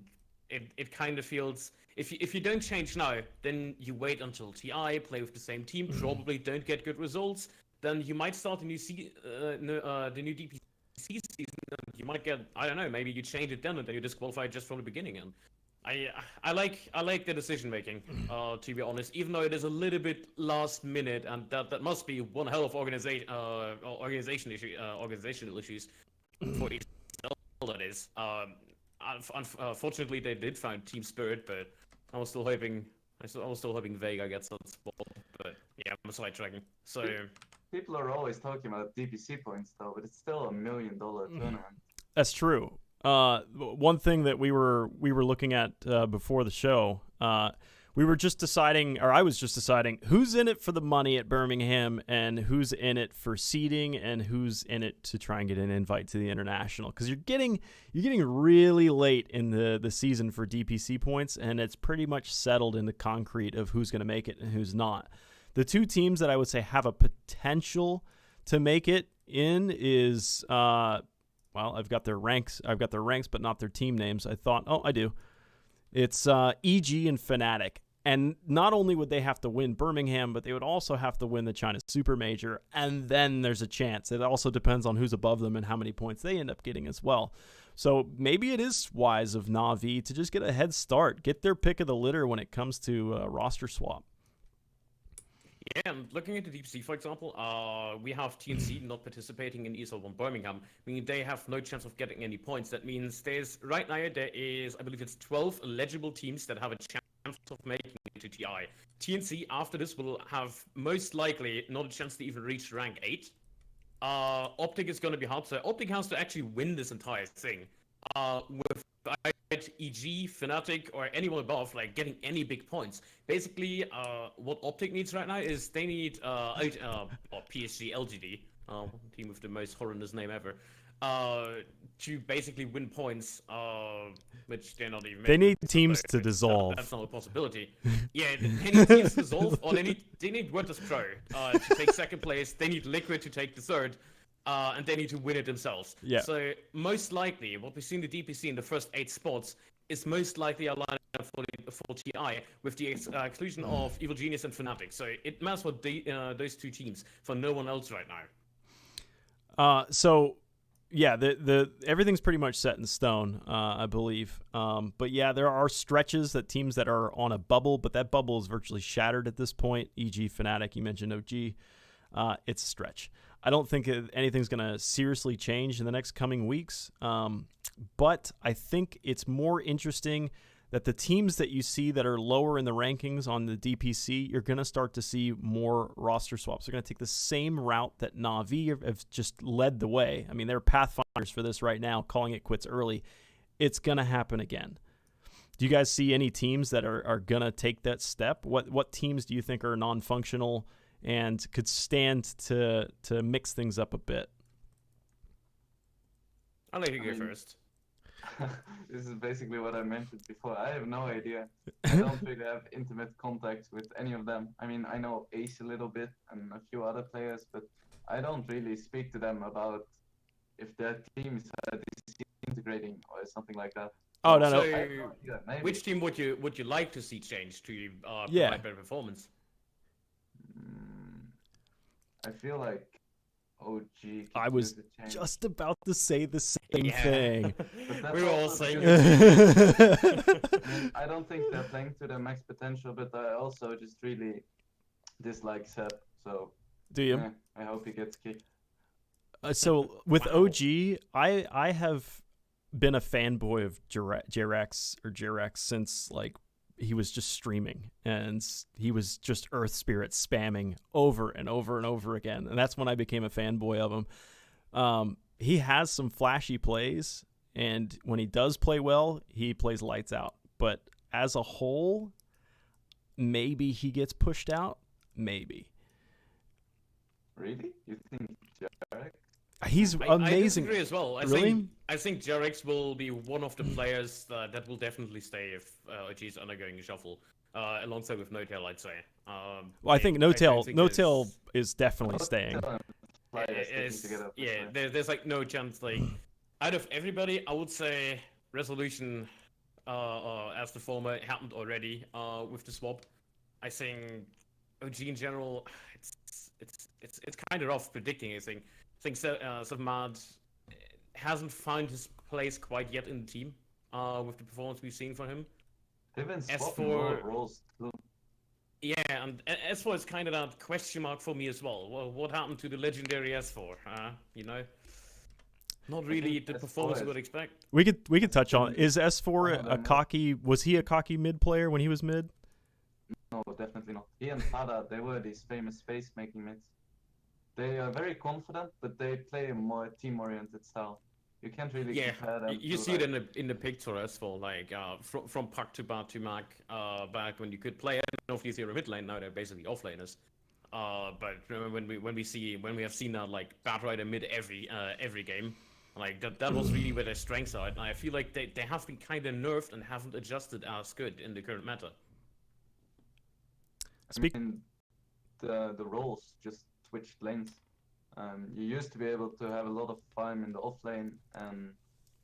It kind of feels if you don't change now, then you wait until TI, play with the same team, probably don't get good results. Then you might start the new DPC season. And you might get, I don't know, maybe you change it then and then you disqualify just from the beginning. And I like the decision making, to be honest, even though it is a little bit last minute, and that must be one hell of organizational issues for each that is. Unfortunately, they did find team spirit, but I was still hoping Vega gets that spot. But yeah, I'm sidetracking. So People are always talking about DPC points though, but it's still $1 million tournament. That's true. One thing that we were looking at before the show, we were just deciding, or I was just deciding, who's in it for the money at Birmingham and who's in it for seeding and who's in it to try and get an invite to the international. Because you're getting really late in the season for DPC points, and it's pretty much settled in the concrete of who's going to make it and who's not. The two teams that I would say have a potential to make it in is, well, I've got their ranks, but not their team names. I do. It's EG and Fnatic. And not only would they have to win Birmingham, but they would also have to win the China Super Major, and then there's a chance. It also depends on who's above them and how many points they end up getting as well. So maybe it is wise of Na'Vi to just get a head start, get their pick of the litter when it comes to roster swap. Yeah, and looking at the Deep Sea, for example, we have TNC not participating in ESL 1 Birmingham, meaning they have no chance of getting any points. That means right now there is, I believe it's 12 eligible teams that have a chance of making it to TI. TNC after this will have most likely not a chance to even reach rank 8. Optic is going to be hard, so Optic has to actually win this entire thing. With EG, Fnatic, or anyone above, like getting any big points. Basically, what Optic needs right now is they need PSG LGD, team with the most horrendous name ever, to basically win points, which they're not even. They need teams to dissolve. That's not a possibility. Yeah, they need teams to dissolve, or they need Virtus Pro to take second place. They need Liquid to take the third. And they need to win it themselves. Yeah. So most likely, what we see in the DPC in the first 8 spots is most likely a lineup for TI with the exclusion of Evil Genius and Fnatic. So it matters for those two teams, for no one else right now. So yeah, the everything's pretty much set in stone, I believe. But yeah, there are stretches that teams that are on a bubble, but that bubble is virtually shattered at this point. E.g., Fnatic, you mentioned OG. It's a stretch. I don't think anything's going to seriously change in the next coming weeks, but I think it's more interesting that the teams that you see that are lower in the rankings on the DPC, you're going to start to see more roster swaps. They're going to take the same route that Na'Vi have just led the way. I mean, they're pathfinders for this right now, calling it quits early. It's going to happen again. Do you guys see any teams that are going to take that step? What teams do you think are non-functional and could stand to mix things up a bit? I'll let you go first. This is basically what I mentioned before. I have no idea. I don't really have intimate contact with any of them. I mean, I know Ace a little bit and a few other players, but I don't really speak to them about if their teams are disintegrating or something like that. Oh, no. So, which team would you like to see change to provide better performance? I feel like OG. I was just about to say the same thing. We were all saying I don't think they're playing to their max potential, but I also just really dislike Seb. So do you? Yeah, I hope he gets kicked. So with OG, I have been a fanboy of Jirex since like he was just streaming, and he was just Earth Spirit spamming over and over and over again. And that's when I became a fanboy of him. He has some flashy plays, and when he does play well, he plays lights out. But as a whole, maybe he gets pushed out. Maybe. Really? You think Jarek? He's amazing. I disagree as well. I think Jarex will be one of the players that will definitely stay if OG is undergoing a shuffle, alongside with No-Tail, I'd say. Well, I think No-Tail is definitely staying. There's like no chance. Like out of everybody, I would say Resolution, as the former, happened already with the swap. I think OG in general, it's kind of rough predicting. I think Savmad hasn't found his place quite yet in the team with the performance we've seen from him. They've been swapping more roles too. Yeah, and S4 is kind of that question mark for me as well. Well, what happened to the legendary S4? Not really the performance we would expect. We could touch on, is S4 a cocky? Was he a cocky mid player when he was mid? No, definitely not. He and Tada, they were these famous space making mids. They are very confident, but they play a more team-oriented style. You can't really Yeah, compare them you to, see like, it in the picture as well. Like from puck to bar to mark. Back when you could play. I don't know if you see a mid lane now. They're basically offlaners. But remember when we have seen that like bat rider mid every game, like that was really where their strengths are. And I feel like they have been kind of nerfed and haven't adjusted as good in the current meta. I mean, the roles just switched lanes. You used to be able to have a lot of farm in the offlane and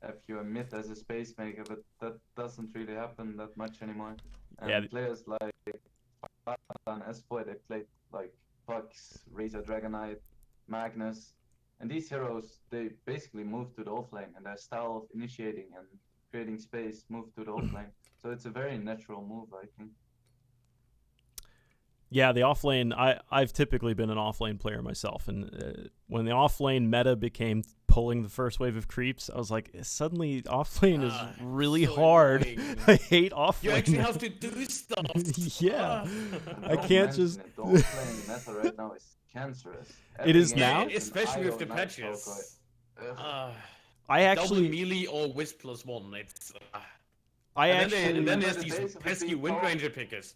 have your mid as a space maker, but that doesn't really happen that much anymore. And Yeah. players like and S4, they played like Pucks, Razor Dragonite, Magnus, and these heroes, they basically move to the offlane, and their style of initiating and creating space move to the offlane. So it's a very natural move, I think. Yeah, the offlane, I've typically been an offlane player myself, and when the offlane meta became pulling the first wave of creeps, I was like, suddenly offlane is really so hard. annoying. I hate offlane. You actually have to do stuff. Yeah. And I don't can't mention just- it, the offlane meta right now is cancerous. It is game now? is an Especially with IO the night patches. poker. Ugh. I Double actually, melee or Wisp +1. It's I and actually, then But there's the these base of it pesky being Wind power- Ranger pickers.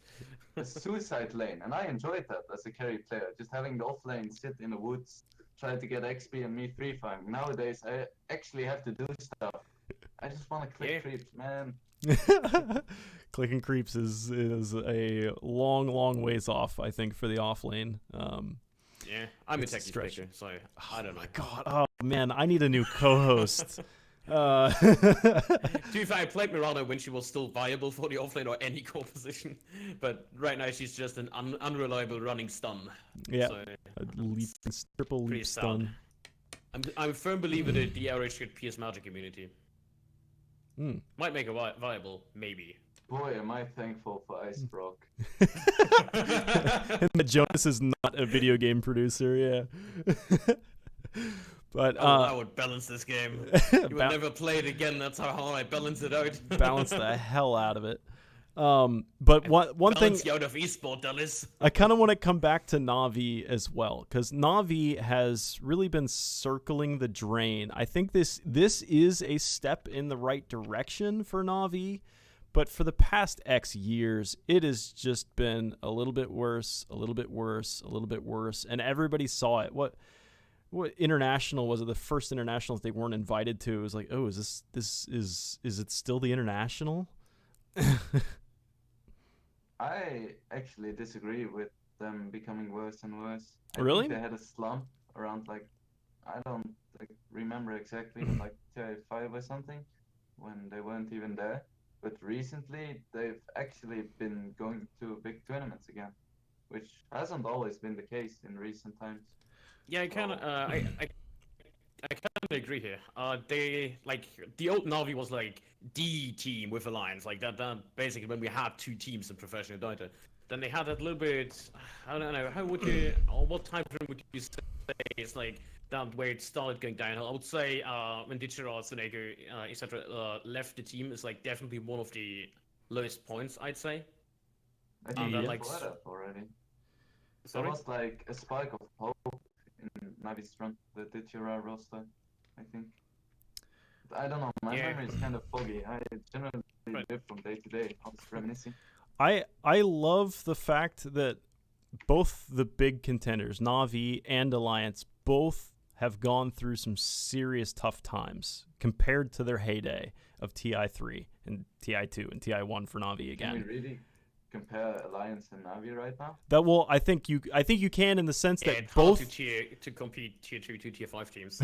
A suicide lane, and I enjoyed that as a carry player. Just having the offlane sit in the woods, try to get XP and me free farming. Nowadays, I actually have to do stuff. I just want to click Yeah. creeps, man. clicking creeps is a long ways off, I think, for the offlane. Yeah, I'm It's a a techie stretch. picker, so I don't know. My God, oh man, I need a new co-host. To be fair, I played Mirana when she was still viable for the offlane or any core position, but right now she's just an unreliable running stun. Yeah, So a leap, triple pretty leap sad. stun. I'm a firm believer that the average good PS Magic community Mm. might make a viable, maybe. Boy, am I thankful for Ice Brock. And that Jonas is not a video game producer, yeah. But I would balance this game. You will ba- never play it again. That's how hard I balance it out. balance the hell out of it. But one thing Balance you out of esport, Dallas. I kind of want to come back to Na'Vi as well, because Na'Vi has really been circling the drain. I think this is a step in the right direction for Na'Vi, but for the past X years, it has just been a little bit worse, a little bit worse, a little bit worse, and everybody saw it. What international was it? The first internationals they weren't invited to. It was like, oh, is it still the international? I actually disagree with them becoming worse and worse. I Really? think they had a slump around like, I don't remember exactly, but like TI5 or something, when they weren't even there. But recently, they've actually been going to big tournaments again, which hasn't always been the case in recent times. Yeah, I kind of, I kind of agree here. They like the old Navi was like the team with Alliance, like that. Basically when we had two teams in professional Dota. Then they had that little bit. I don't know. How would you? Or what time frame would you say it's like that where it started going downhill? I would say when Ditcher or Senego, etc. Left the team is like definitely one of the lowest points, I'd say. I think that they like brought up already. Sorry? There was like a spark of hope in Navi's run, the Ditchera roster, I think. I don't know, my Yeah. memory is kind of foggy. I generally Right. live from day to day, I'm just reminiscing. I love the fact that both the big contenders, Na'Vi and Alliance, both have gone through some serious tough times compared to their heyday of TI3 and TI2 and TI1 for Na'Vi Can we again. really compare Alliance and Navi right now? That will I think you can in the sense Yeah, that it's hard both to compete tier 2 to tier 5 teams.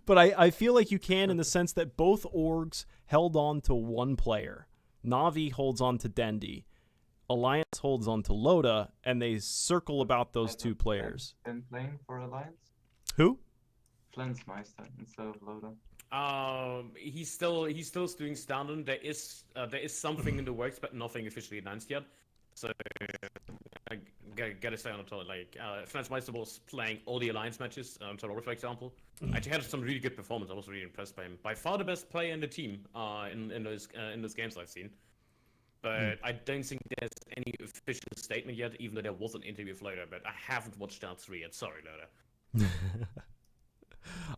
but I feel like you can in the sense that both orgs held on to one player. Na'Vi holds on to Dendi. Alliance holds on to Loda, and they circle about those Has two Flens players. been playing for Alliance? Who? Flensmeister instead of Loda. He's still doing standard. There is something in the works, but nothing officially announced yet. So I gotta say on the top, like Flensmeister was playing all the Alliance matches, Torora for example. Actually had some really good performance. I was really impressed by him. By far the best player in the team in those games I've seen. But I don't think there's any official statement yet, even though there was an interview with Loda. But I haven't watched that 3 yet. Sorry, Loda.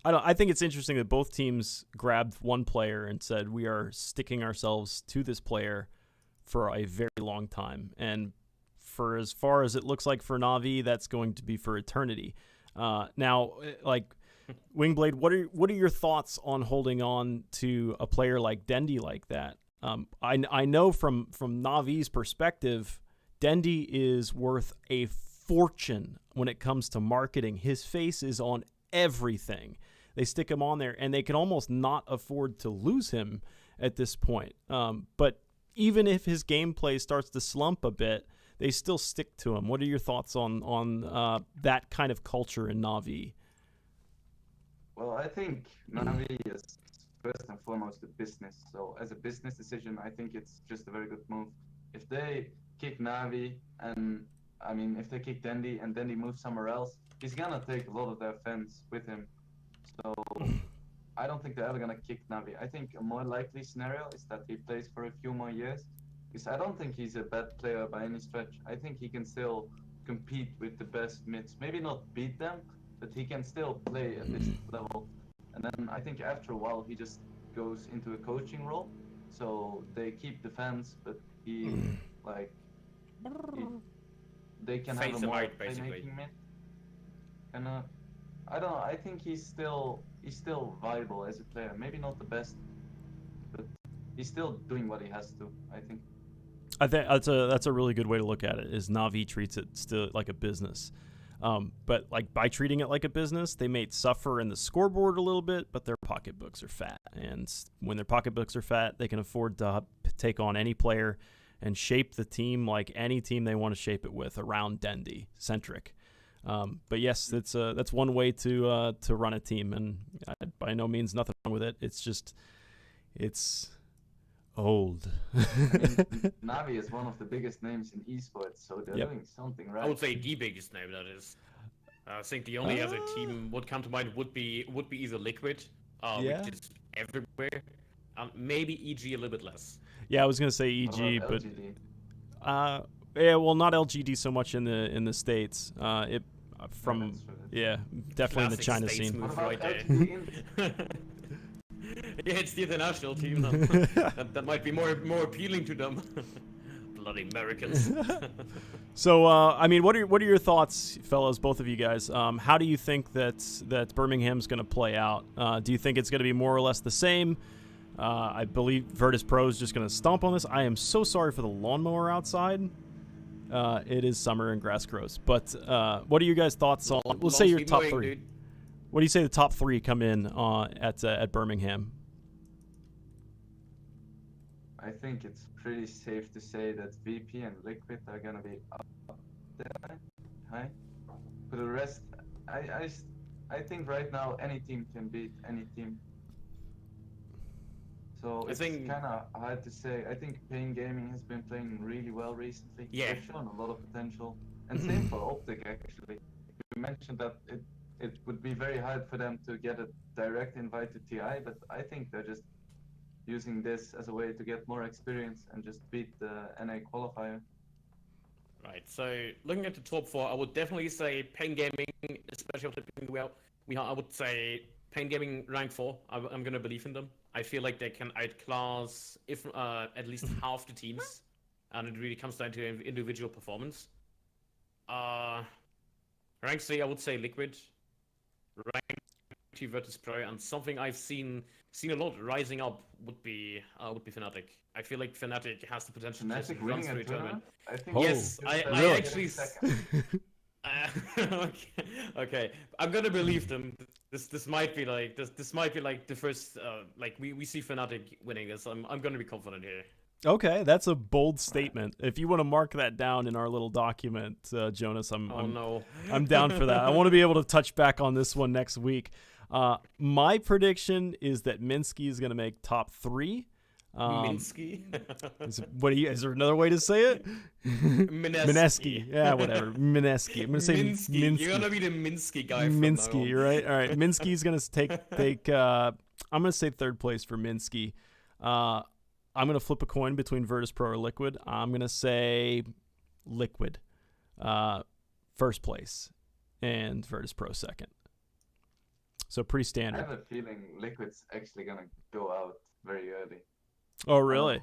I think it's interesting that both teams grabbed one player and said we are sticking ourselves to this player for a very long time, and for as far as it looks like for Na'Vi, that's going to be for eternity. Now, like Wingblade, what are your thoughts on holding on to a player like Dendi like that? I know from Na'Vi's perspective, Dendi is worth a fortune when it comes to marketing. His face is on everything. They stick him on there, and they can almost not afford to lose him at this point. But even if his gameplay starts to slump a bit, they still stick to him. What are your thoughts on that kind of culture in Na'Vi? Well, I think Na'Vi is first and foremost a business. So as a business decision, I think it's just a very good move. If they kick Na'Vi and if they kick Dendi and Dendi moves somewhere else, he's gonna take a lot of their fans with him. So I don't think they're ever gonna kick Na'Vi. I think a more likely scenario is that he plays for a few more years, because I don't think he's a bad player by any stretch. I think he can still compete with the best mids. Maybe not beat them, but he can still play at this level. And then I think after a while he just goes into a coaching role. So they keep the fans, but they can Fades have a him more out, basically. playmaking mid. And I don't know. I think he's still viable as a player. Maybe not the best, but he's still doing what he has to, I think. I think that's a really good way to look at it. Is Na'Vi treats it still like a business, but like by treating it like a business, they may suffer in the scoreboard a little bit, but their pocketbooks are fat, and when their pocketbooks are fat, they can afford to take on any player and shape the team like any team they want to shape it with around Dendi centric. But yes, that's one way to run a team, and by no means nothing wrong with it. It's just it's old. Na'Vi is one of the biggest names in esports, so they're doing something right. I would say the biggest name, that is. I think the only other team would come to mind would be either Liquid, which is everywhere, maybe EG a little bit less. Yeah, I was gonna say EG, but yeah, well, not LGD so much in the States. Definitely Classic in the China States scene. move right there. Yeah, it's the international team. That might be more appealing to them. Bloody Americans. So, what are your thoughts, fellas, both of you guys? How do you think that Birmingham's going to play out? Do you think it's going to be more or less the same? I believe Virtus Pro is just going to stomp on this. I am so sorry for the lawnmower outside. It is summer and grass grows. But what are you guys' thoughts on? We'll say your top three. Dude. What do you say the top three come in at Birmingham? I think it's pretty safe to say that VP and Liquid are gonna be up there high. For the rest, I think right now any team can beat any team. So it's kind of hard to say. I think Pain Gaming has been playing really well recently. Yeah. They've shown a lot of potential. And same for Optic, actually. You mentioned that it would be very hard for them to get a direct invite to TI, but I think they're just using this as a way to get more experience and just beat the NA qualifier. Right, so looking at the top four, I would definitely say Pain Gaming, especially after doing well. I would say Pain Gaming rank 4. I'm gonna believe in them. I feel like they can outclass at least half the teams, and it really comes down to individual performance. Rank 3, I would say Liquid. Rank 2, Virtus Pro, and something I've seen a lot rising up would be Fnatic. I feel like Fnatic has the potential to run through a tournament. Yes, I actually. Okay, I'm gonna believe them. This might be like the first we see Fnatic winning this. I'm gonna be confident here. Okay, that's a bold statement. If you want to mark that down in our little document, Jonas, I'm down for that. I want to be able to touch back on this one next week. My prediction is that Minsky is going to make top 3. Minsky? Is there another way to say it? Mineski. Yeah, whatever. Mineski. I'm going to say Minsky. You're going to be the Minsky guy. Minsky, right? All right. Minsky's going to take I'm going to say third place for Minsky. I'm going to flip a coin between Virtus Pro or Liquid. I'm going to say Liquid first place and Virtus Pro second. So pretty I standard. have a feeling Liquid's actually gonna go out very early. Oh, really?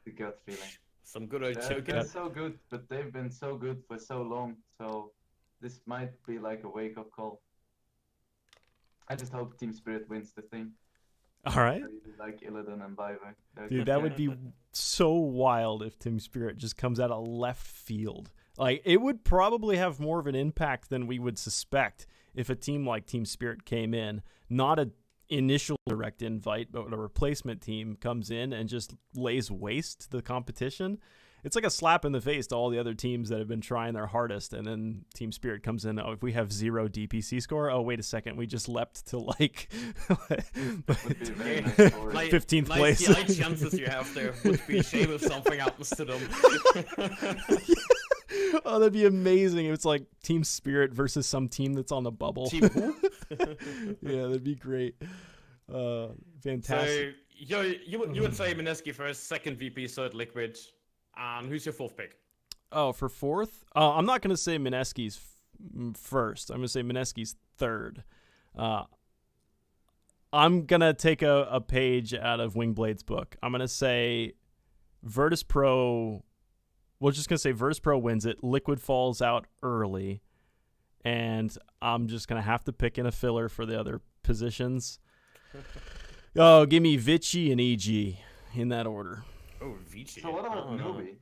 The gut feeling. Some good old They're choking. so good, but they've been so good for so long. So this might be like a wake-up call. I just hope Team Spirit wins the thing. All right. I really like Illidan and Biver. Dude, that would be so wild if Team Spirit just comes out of left field. Like, it would probably have more of an impact than we would suspect if a team like Team Spirit came in, not an initial direct invite, but a replacement team comes in and just lays waste to the competition. It's like a slap in the face to all the other teams that have been trying their hardest, and then Team Spirit comes in. Oh, if we have 0 DPC score, oh, wait a second, we just leapt to like 15th place. The chances you have there would be a shame if something happens to them. Oh, that'd be amazing. It's like Team Spirit versus some team that's on the bubble. Team who? Yeah, that'd be great. Fantastic. So you would say Mineski first, second VP, third Liquid. And who's your fourth pick? Oh, for fourth? I'm not going to say Mineski's first. I'm going to say Mineski's third. I'm going to take a page out of Wingblade's book. I'm going to say Virtus Pro... We're just going to say Virtus Pro wins it. Liquid falls out early. And I'm just going to have to pick in a filler for the other positions. Oh, give me Vici and EG in that order. Oh, Vici. So what about Newbie?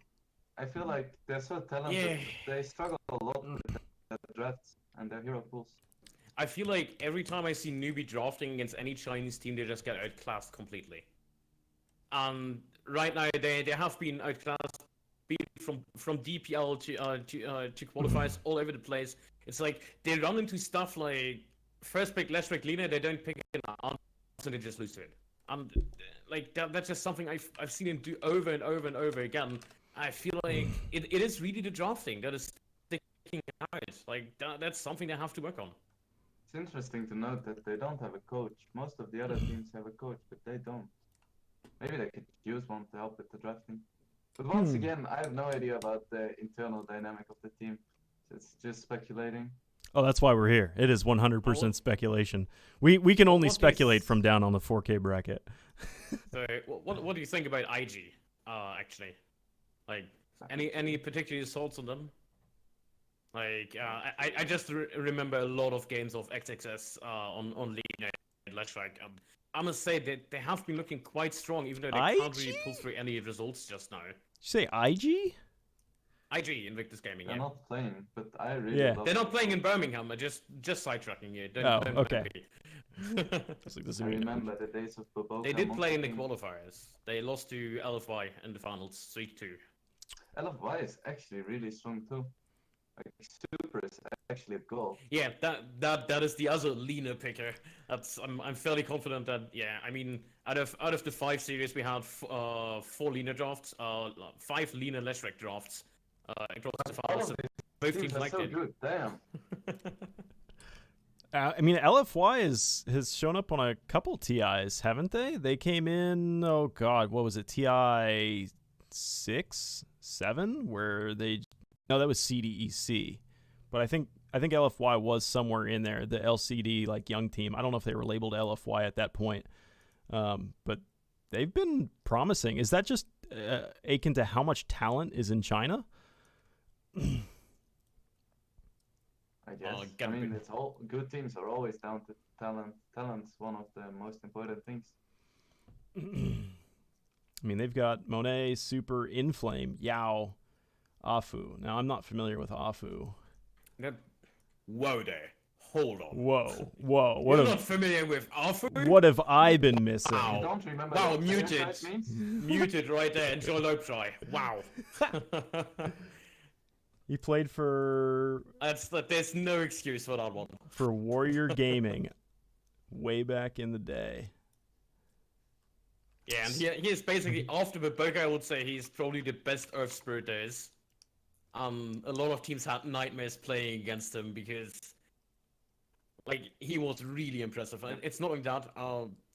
I feel like they're so talented. They struggle a lot with their drafts and their hero pools. I feel like every time I see Newbie drafting against any Chinese team, they just get outclassed completely. Right now, they have been outclassed from DPL to qualifiers all over the place. It's like they run into stuff like first pick Leshwick Lina, they don't pick an answer, so they just lose to it. And like that's just something I've seen him do over and over and over again. I feel like it is really the drafting that is sticking out. Like that's something they have to work on. It's interesting to note that they don't have a coach. Most of the other teams have a coach, but they don't. Maybe they could use one to help with the drafting. But once again, I have no idea about the internal dynamic of the team. It's just speculating. Oh, that's why we're here. It is 100% speculation. We can only speculate from down on the 4K bracket. So, what do you think about IG? Actually, like any particular thoughts on them? Like, I just remember a lot of games of XXS on League and Leshwick. I must say that they have been looking quite strong, even though they can't really pull through any results just now. Did you say IG? IG, Invictus Gaming, They're yeah. not playing, but I really love They're not playing in Birmingham, just sidetracking you. Okay. I remember the days of Boboka. They did play in the qualifiers. They lost to LFY in the finals, 3-2. LFY is actually really strong too. Like Super is actually a goal. Yeah, that is the other Lina picker. I'm fairly confident that I mean out of the 5 series we had 4 Lina drafts, 5 Lina Leshwick drafts across the finals. Both teams liked it. So good, damn. I mean, LFY has shown up on a couple TIs, haven't they? They came in, oh god, what was it, TI 6, 7, where they... No, that was CDEC. But I think LFY was somewhere in there, the LCD like young team. I don't know if they were labeled LFY at that point. But they've been promising. Is that just akin to how much talent is in China? I guess. I mean, it's all good teams are always down to talent. Talent's one of the most important things. I mean, they've got Monet, Super, Inflame, Yao, Afu. Now, I'm not familiar with Afu. Whoa there. Hold on. Whoa. You're not familiar with Afu? What have I been missing? I don't remember wow, what muted. means. Muted right there. Enjoy Lope Try. Wow. He played for... There's no excuse for that one. For Warrior Gaming way back in the day. Yeah, and he is basically, after Boboka, I would say he's probably the best Earth Spirit there is. A lot of teams had nightmares playing against him because, like, he was really impressive. And it's not only that,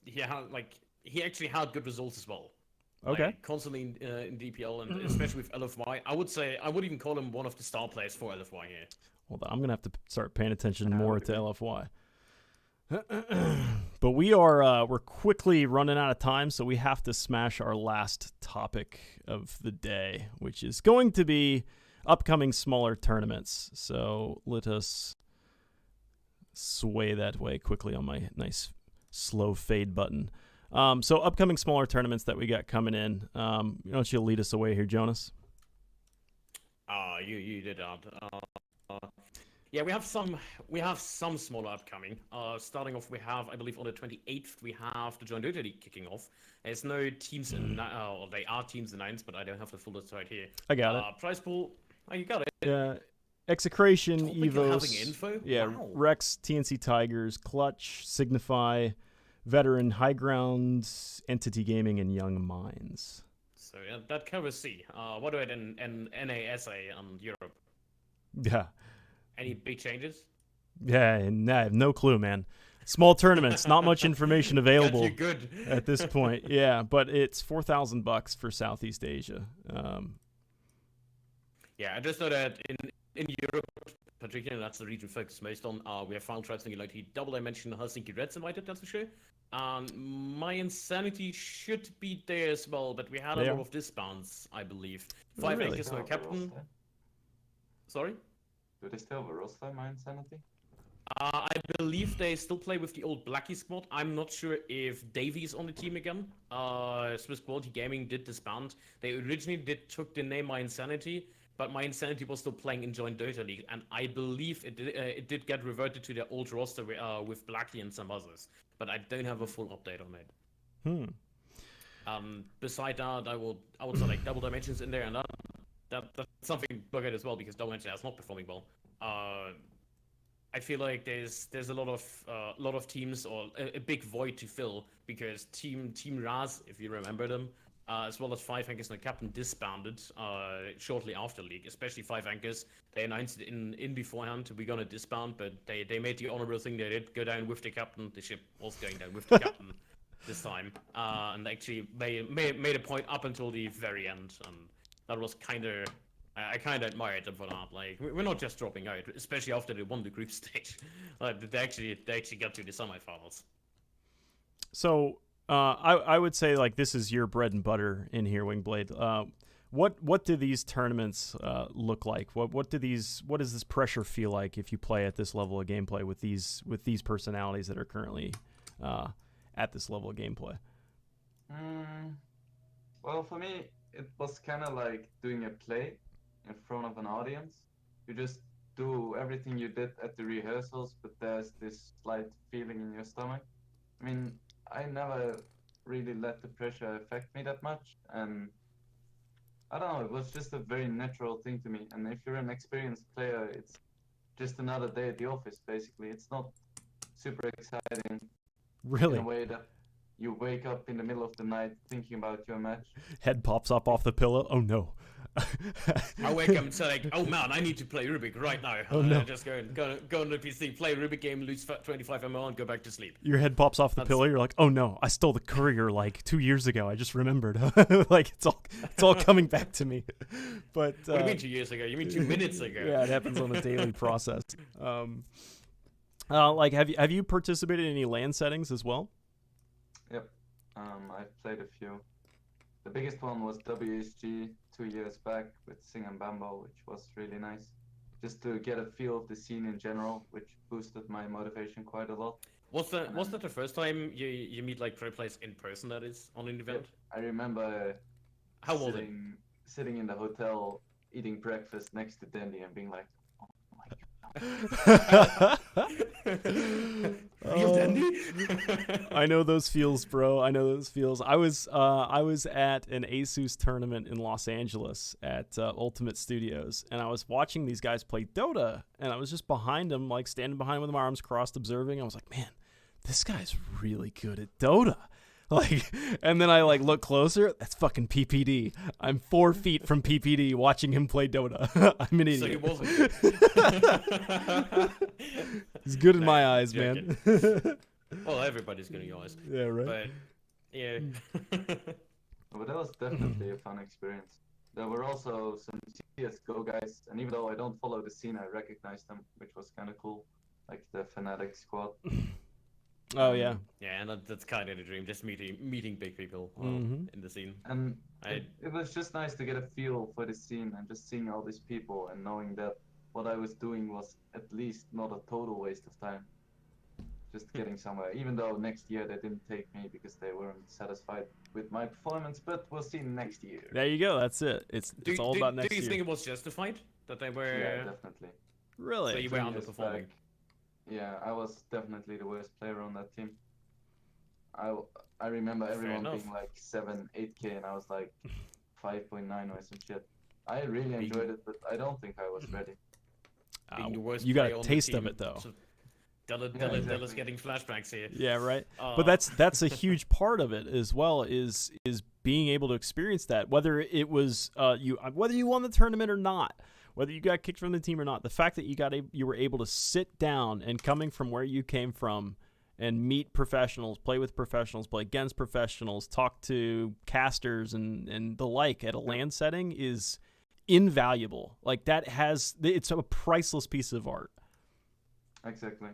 he actually had good results as well. Okay. Like, constantly in DPL and especially with LFY. I would even call him one of the star players for LFY here. Hold on, I'm gonna have to start paying attention more to LFY. But we're quickly running out of time, so we have to smash our last topic of the day, which is going to be upcoming smaller tournaments. So let us sway that way quickly on my nice slow fade button. So upcoming smaller tournaments that we got coming in. Why don't you lead us away here, Jonas? You did that. Yeah, we have some smaller upcoming. Starting off, we have, I believe, on the 28th, we have the Joint Dota League kicking off. There's no teams they are teams announced, but I don't have the full list right here. I got it. Prize pool. Oh, you got it. Yeah. Execration, Evos, info? yeah, Wow. Rex, TNC Tigers, Clutch, Signify, Veteran, High Ground, Entity Gaming, and Young Minds. So that covers C. What about in NASA and Europe? Yeah. Any big changes? Yeah, and I have no clue, man. Small tournaments, not much information available You're good. at this point. Yeah, but it's $4,000 for Southeast Asia. Yeah, I just know that in Europe, particularly that's the region focused most on. We have Final Tribes thinking like the Double Dimension Helsinki Reds invited, that's for sure. My Insanity should be there as well, but we had a lot of disbands, I believe. Five Really? Anchors, no captain. Sorry? Do they still have a roster, My Insanity? I believe they still play with the old Blackie squad. I'm not sure if Davy's on the team again. Swiss Quality Gaming did disband. They originally took the name My Insanity, but My Insanity was still playing in Joint Dota League, and I believe it did get reverted to their old roster with Blackie and some others. But I don't have a full update on it. Beside that, I would say like Double Dimensions in there, and that's something to look at as well, because Double Dimensions is not performing well. I feel like there's a lot of teams, or a big void to fill, because Team Raz, if you remember them, as well as Five Anchors and the captain disbanded shortly after League. Especially Five Anchors, they announced it in beforehand we're gonna disband, but they made the honorable thing. They did go down with the captain. The ship was going down with the captain this time, and actually they made a point up until the very end, and that was kind of. I kind of admired them for that. Like, we're not just dropping out, especially after they won the group stage. Like, they actually got to the semifinals. So I would say like this is your bread and butter in here, Wingblade. What do these tournaments look like? What does this pressure feel like if you play at this level of gameplay with these personalities that are currently at this level of gameplay? Well, for me, it was kind of like doing a play in front of an audience. You just do everything you did at the rehearsals, but there's this slight feeling in your stomach. I mean, I never really let the pressure affect me that much, and I don't know, it was just a very natural thing to me. And if you're an experienced player, it's just another day at the office, basically. It's not super exciting. Really? In a way that you wake up in the middle of the night thinking about your match. Head pops up off the pillow. Oh no. I wake up and say like, oh man, I need to play Rubik right now. Oh no. Just go on the PC, play a Rubik game, lose 25 ml, and go back to sleep. Your head pops off the pillow. You're like, oh no, I stole the courier like 2 years ago. I just remembered. Like it's all coming back to me. But what do you mean 2 years ago? You mean 2 minutes ago? Yeah, it happens on a daily process. Like have you participated in any LAN settings as well? Yep. I've played a few. The biggest one was WSG 2 years back with Sing and Bambo, which was really nice. Just to get a feel of the scene in general, which boosted my motivation quite a lot. Was that the first time you meet like pro players in person, that is, on an event? Yep. I remember How was it? sitting in the hotel, eating breakfast next to Dandy and being like, oh my Real Dandy? I know those feels, bro. I know those feels. I was at an Asus tournament in Los Angeles at Ultimate Studios, and I was watching these guys play Dota, and I was just behind them, like standing behind with my arms crossed, observing. I was like, man, this guy's really good at Dota. Like, and then I like look closer. That's fucking PPD. I'm 4 feet from PPD watching him play Dota. I'm an idiot. So he wasn't good. He's good in my eyes, man. Well, everybody's good in your eyes. Yeah, right. But yeah. But that was definitely a fun experience. There were also some CSGO guys, and even though I don't follow the scene, I recognized them, which was kind of cool. Like the Fnatic squad. Oh yeah. Yeah, and that's kind of the dream, just meeting big people Mhm. in the scene. And I it was just nice to get a feel for the scene and just seeing all these people and knowing that what I was doing was at least not a total waste of time. Just getting somewhere, even though next year they didn't take me because they weren't satisfied with my performance, but we'll see next year. There you go. That's it. It's all about next do you year. think it was justified that they were? Yeah, definitely. Really? So you were 3 years underperforming. back, yeah, I was definitely the worst player on that team. I remember everyone enough. being like 7, 8K, and I was like 5.9 or some shit. I really enjoyed it, but I don't think I was ready. Being the worst you got player a on the taste of team. it though. So Dylan's exactly. getting flashbacks here. Yeah, right. Uh, But that's a huge part of it as well. Is being able to experience that, whether it was whether you won the tournament or not, whether you got kicked from the team or not. The fact that you were able to sit down and coming from where you came from and meet professionals, play with professionals, play against professionals, talk to casters and the like at a LAN setting is invaluable. Like it's a priceless piece of art. Exactly.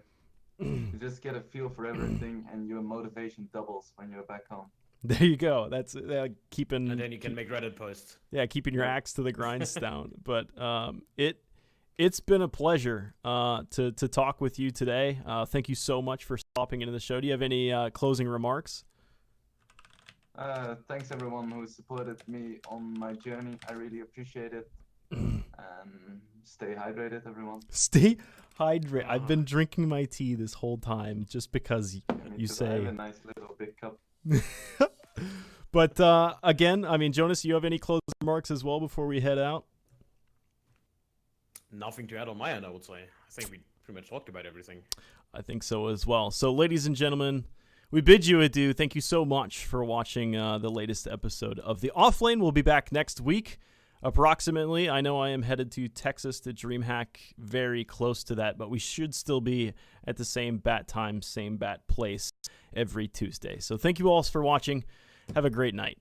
You just get a feel for everything, and your motivation doubles when you're back home. There you go. That's keeping. and then you can make Reddit posts. Yeah, keeping your axe to the grindstone. But it's been a pleasure to talk with you today. Thank you so much for stopping into the show. Do you have any closing remarks? Thanks everyone who supported me on my journey. I really appreciate it. And stay hydrated, everyone. Stay hydrated. I've been drinking my tea this whole time just because Me you too. I say. have a nice little big cup. But again, I mean, Jonas, you have any closing remarks as well before we head out? Nothing to add on my end, I would say. I think we pretty much talked about everything. I think so as well. So, ladies and gentlemen, we bid you adieu. Thank you so much for watching the latest episode of The Offlane. We'll be back next week, approximately. I know I am headed to Texas to DreamHack, very close to that, but we should still be at the same bat time, same bat place every Tuesday. So thank you all for watching. Have a great night.